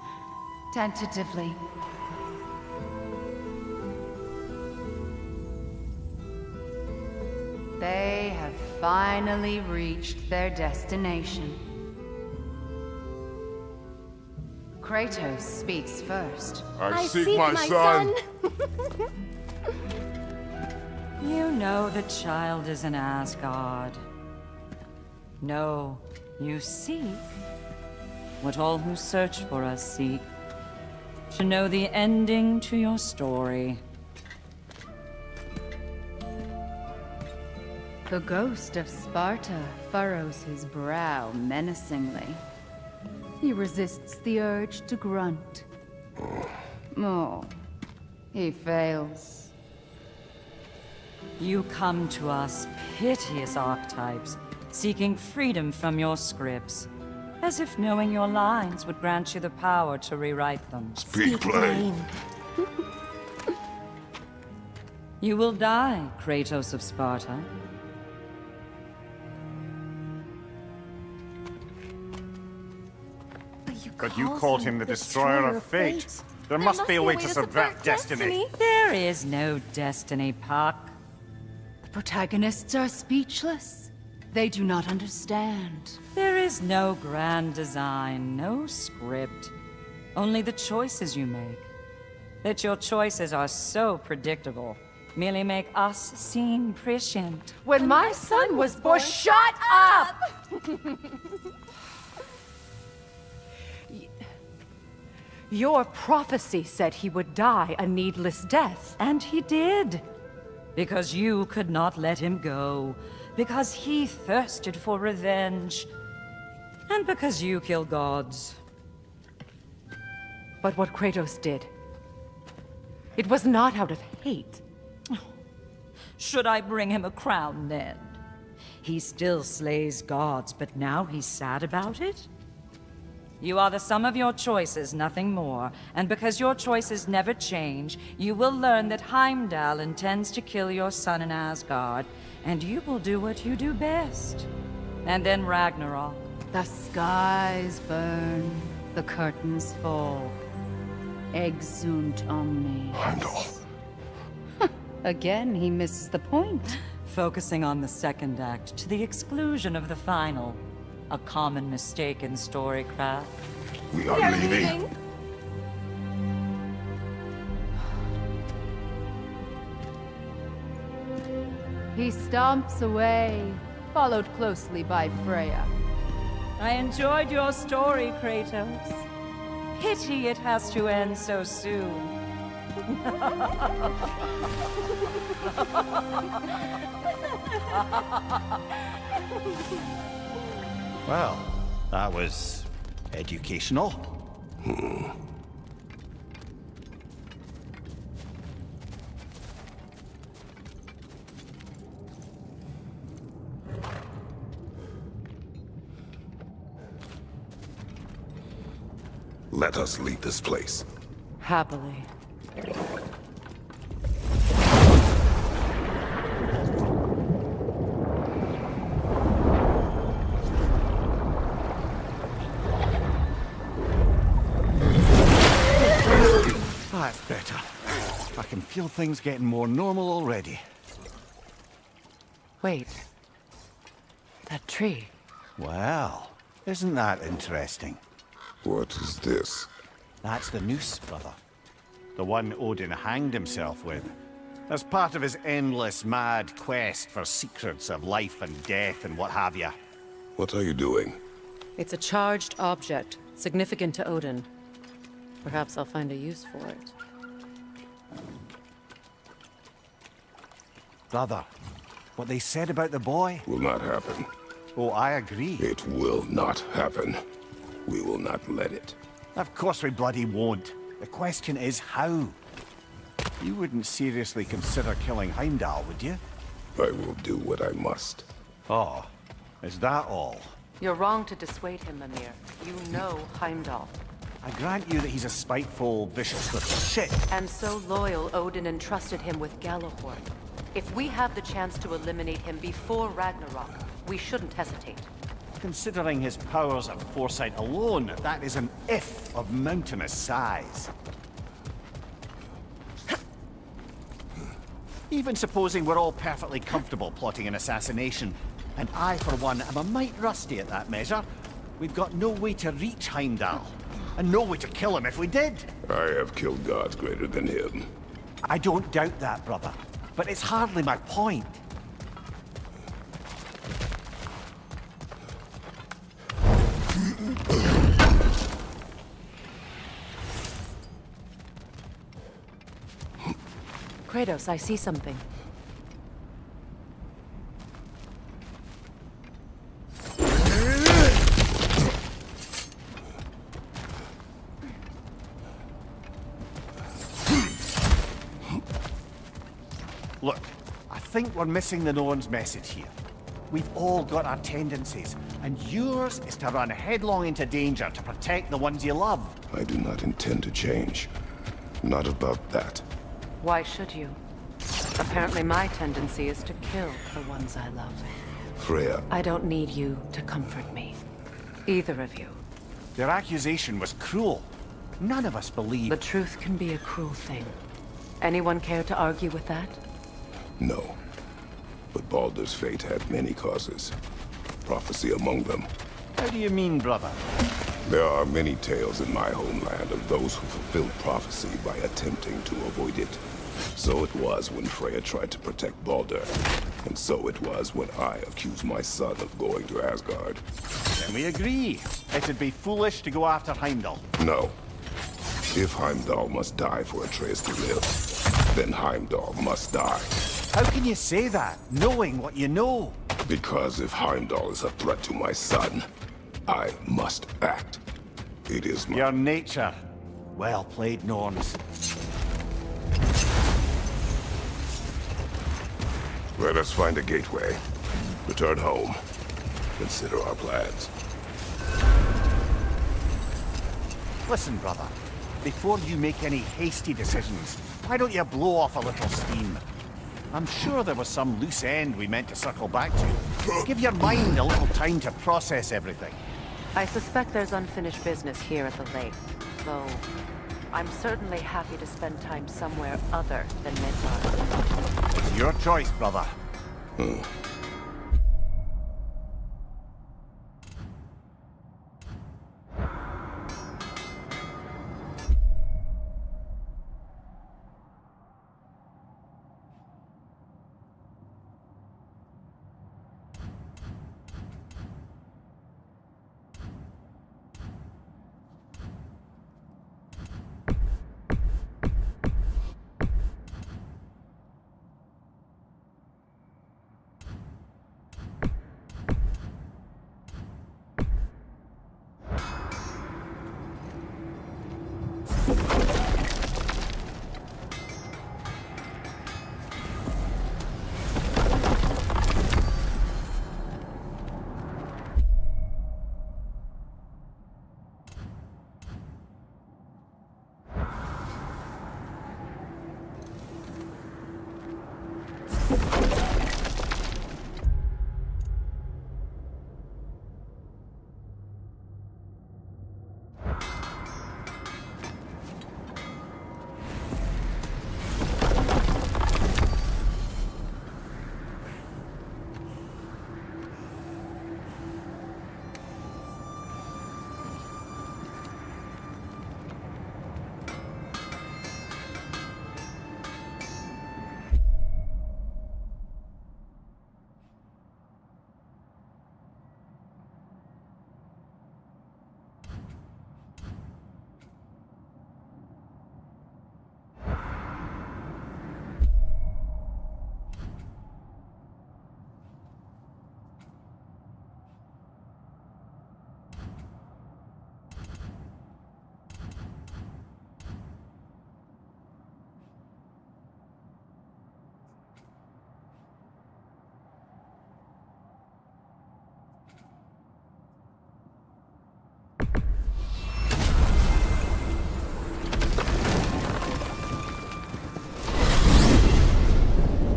S5: Tentatively. They have finally reached their destination. Kratos speaks first.
S2: I seek my son.
S5: You know the child is in Asgard. No, you seek what all who search for us seek. To know the ending to your story. The ghost of Sparta furrows his brow menacingly. He resists the urge to grunt. Oh, he fails. You come to us, piteous archetypes, seeking freedom from your scripts. As if knowing your lines would grant you the power to rewrite them.
S2: Speak plain.
S5: You will die, Kratos of Sparta.
S8: But you called him the Destroyer of Fate. There must be a way to subvert destiny.
S5: There is no destiny, Puck. The protagonists are speechless. They do not understand.
S14: There is no grand design, no script. Only the choices you make. That your choices are so predictable merely make us seem prescient.
S4: When my son was born, shut up! Your prophecy said he would die a needless death.
S14: And he did. Because you could not let him go. Because he thirsted for revenge. And because you kill gods.
S4: But what Kratos did, it was not out of hate.
S14: Should I bring him a crown then? He still slays gods, but now he's sad about it? You are the sum of your choices, nothing more. And because your choices never change, you will learn that Heimdall intends to kill your son in Asgard, and you will do what you do best. And then Ragnarok.
S5: The skies burn, the curtains fall. Exunt omnes.
S12: Heimdall.
S5: Again, he misses the point.
S14: Focusing on the second act to the exclusion of the final. A common mistake in storycraft.
S12: We are leaving.
S4: He stomps away, followed closely by Freya.
S14: I enjoyed your story, Kratos. Pity it has to end so soon.
S8: Well, that was educational.
S12: Let us leave this place.
S5: Happily.
S8: That's better. I can feel things getting more normal already.
S5: Wait. That tree.
S8: Well, isn't that interesting?
S12: What is this?
S8: That's the noose, brother. The one Odin hanged himself with. As part of his endless, mad quest for secrets of life and death and what have you.
S12: What are you doing?
S15: It's a charged object, significant to Odin. Perhaps I'll find a use for it.
S8: Brother, what they said about the boy?
S12: Will not happen.
S8: Oh, I agree.
S12: It will not happen. We will not let it.
S8: Of course we bloody won't. The question is how. You wouldn't seriously consider killing Heimdall, would you?
S12: I will do what I must.
S8: Oh, is that all?
S5: You're wrong to dissuade him, Mimir. You know Heimdall.
S8: I grant you that he's a spiteful, vicious little shit.
S5: And so loyal, Odin entrusted him with Gjallarhorn. If we have the chance to eliminate him before Ragnarok, we shouldn't hesitate.
S8: Considering his powers of foresight alone, that is an if of mountainous size. Even supposing we're all perfectly comfortable plotting an assassination, and I, for one, am a mite rusty at that measure, we've got no way to reach Heimdall, and no way to kill him if we did.
S12: I have killed gods greater than him.
S8: I don't doubt that, brother, but it's hardly my point.
S5: Kratos, I see something.
S8: Look, I think we're missing the Norn's message here. We've all got our tendencies, and yours is to run headlong into danger to protect the ones you love.
S12: I do not intend to change. Not about that.
S5: Why should you? Apparently my tendency is to kill the ones I love.
S12: Freya.
S5: I don't need you to comfort me. Either of you.
S8: Their accusation was cruel. None of us believe...
S5: The truth can be a cruel thing. Anyone care to argue with that?
S12: No. But Baldur's fate had many causes. prophecy among them.
S8: How do you mean, brother?
S12: There are many tales in my homeland of those who fulfilled prophecy by attempting to avoid it. So it was when Freya tried to protect Baldur. And so it was when I accused my son of going to Asgard.
S8: Then we agree. It'd be foolish to go after Heimdall.
S12: No. If Heimdall must die for Atreus to live, then Heimdall must die.
S8: How can you say that, knowing what you know?
S12: Because if Heimdall is a threat to my son, I must act. It is my...
S8: Your nature. Well played, Norns.
S12: Let us find a gateway. Return home. Consider our plans.
S8: Listen, brother. Before you make any hasty decisions, why don't you blow off a little steam? I'm sure there was some loose end we meant to circle back to. Give your mind a little time to process everything.
S5: I suspect there's unfinished business here at the lake, though I'm certainly happy to spend time somewhere other than Midgard.
S8: It's your choice, brother.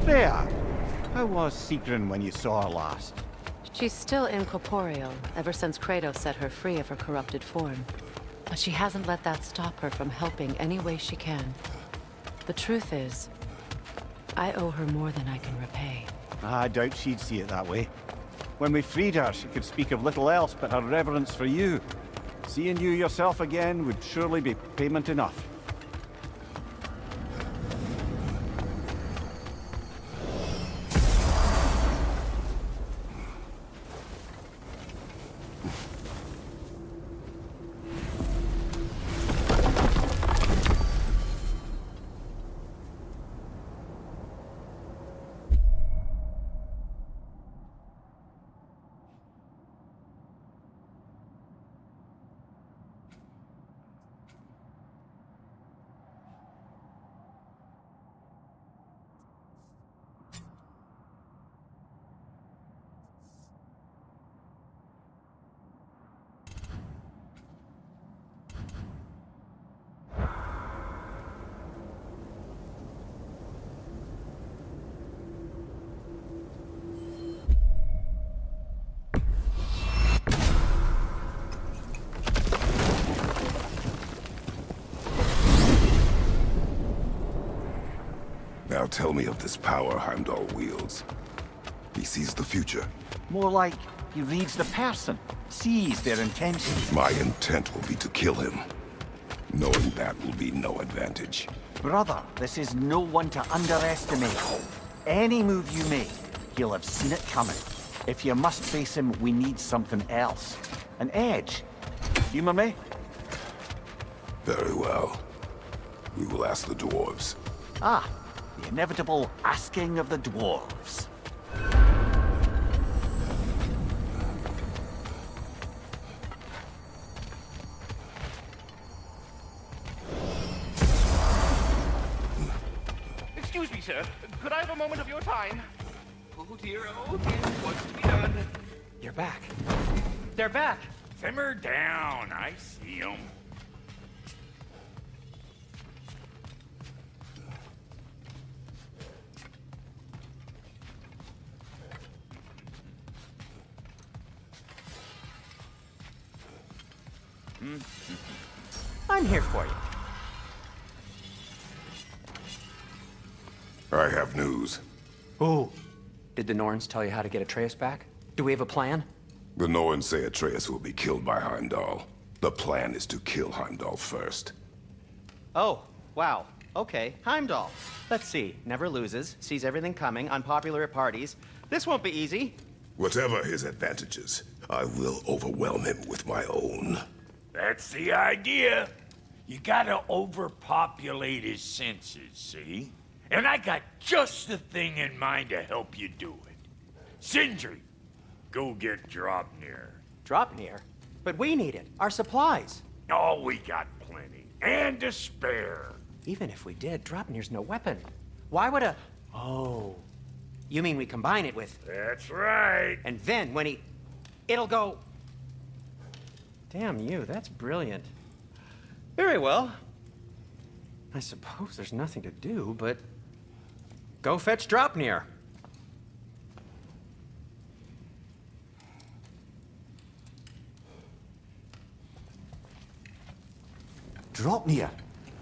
S8: Freya, how was Sigrun when you saw her last?
S15: She's still incorporeal, ever since Kratos set her free of her corrupted form. But she hasn't let that stop her from helping any way she can. The truth is, I owe her more than I can repay.
S8: I doubt she'd see it that way. When we freed her, she could speak of little else but her reverence for you. Seeing you yourself again would surely be payment enough.
S12: Now tell me of this power Heimdall wields. He sees the future.
S8: More like He reads the person, sees their intentions.
S12: My intent will be to kill him. Knowing that will be no advantage.
S8: Brother, this is no one to underestimate. Any move you make, he'll have seen it coming. If you must face him, we need something else. An edge. Humor me?
S12: Very well. We will ask the dwarves.
S8: Ah, the inevitable asking of the dwarves.
S11: Excuse me, sir. Could I have a moment of your time? Oh dear, what's to be done?
S13: You're back. They're back.
S10: Simmer down, I see 'em.
S13: I'm here for you.
S12: I have news.
S13: Oh. Did the Norns tell you how to get Atreus back? Do we have a plan?
S12: The Norns say Atreus will be killed by Heimdall. The plan is to kill Heimdall first.
S16: Oh, wow. Okay, Heimdall. Let's see. Never loses, sees everything coming, unpopular at parties. This won't be easy.
S12: Whatever his advantages, I will overwhelm him with my own.
S10: That's the idea. You gotta overpopulate his senses, see? And I got just the thing in mind to help you do it. Sindri, go get Dropnir.
S13: Dropnir? But we need it. Our supplies.
S10: Oh, we got plenty. And to spare.
S13: Even if we did, Dropnir's no weapon. Why would a... Oh. You mean we combine it with...
S10: That's right.
S13: And then when he... It'll go... Damn you, that's brilliant. Very well. I suppose there's nothing to do, but... Go fetch Dropnir.
S8: Dropnir?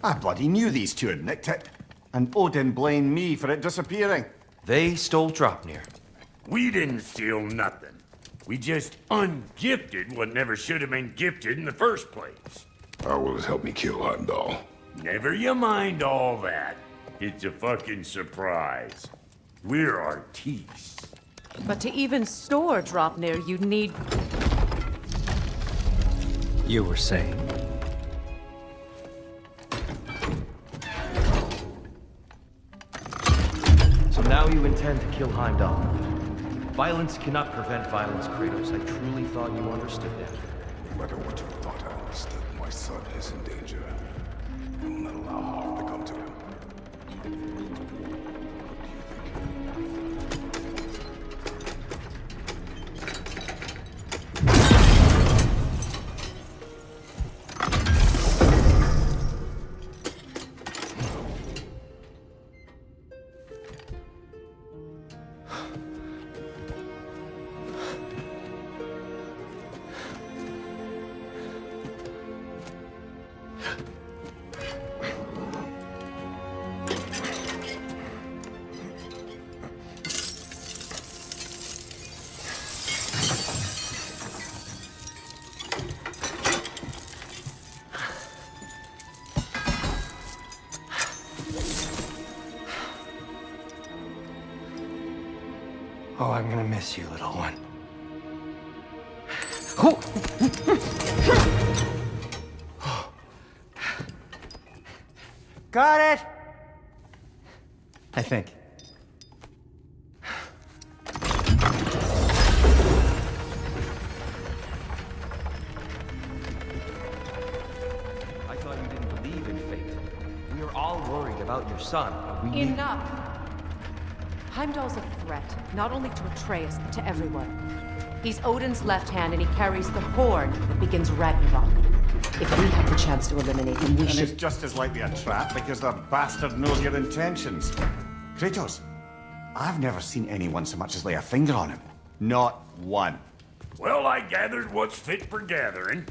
S8: I bloody knew these two had nicked it. And Odin blamed me for it disappearing.
S9: They stole Dropnir.
S10: We didn't steal nothing. We just ungifted what never should have been gifted in the first place.
S12: How will it help me kill Heimdall?
S10: Never you mind all that. It's a fucking surprise. We're artistes.
S15: But to even store Dropnir, you'd need...
S13: You were saying?
S9: So now you intend to kill Heimdall. Violence cannot prevent violence, Kratos. I truly thought you understood that.
S12: No matter what you thought I understood, my son is in danger. We will not allow harm to come to him.
S13: Oh, I'm gonna miss you, little one.
S8: Got it!
S13: I think.
S9: I thought you didn't believe in fate. We are all worried about your son. We need...
S15: Enough! Heimdall's a threat, not only to Atreus, but to everyone. He's Odin's left hand, and he carries the horn that begins Ragnarok. If we have the chance to eliminate him, we
S8: And
S15: should...
S8: it's just as likely a trap because the bastard knows your intentions. Kratos, I've never seen anyone so much as lay a finger on him. Not one.
S10: Well, I gathered what's fit for gathering.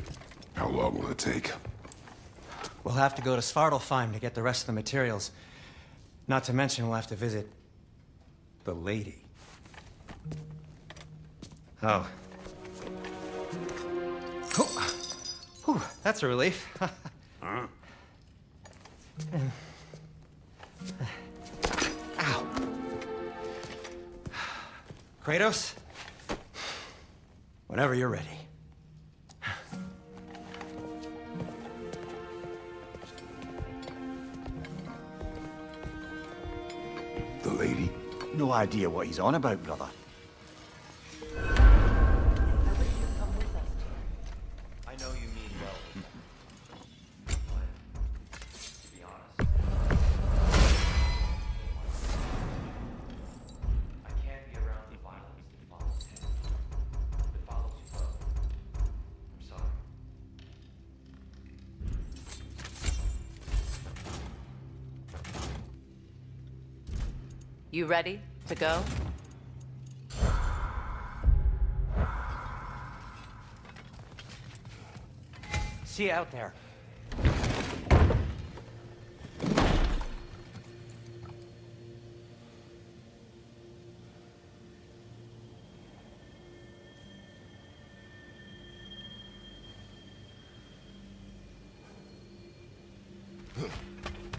S12: How long will it take?
S13: We'll have to go to Svartalfheim to get the rest of the materials. Not to mention we'll have to visit... the lady. Oh,
S16: Whew, that's a relief.
S10: Huh?
S16: Ow. Kratos? Whenever you're ready.
S12: The lady?
S8: No idea what he's on about, brother.
S9: I know you mean well. But, to be honest, I can't be around the violence that follows him. That follows you both. I'm sorry.
S15: You ready to go?
S16: See you out there.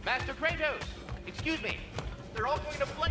S11: Master Kratos! Excuse me! They're all going to play.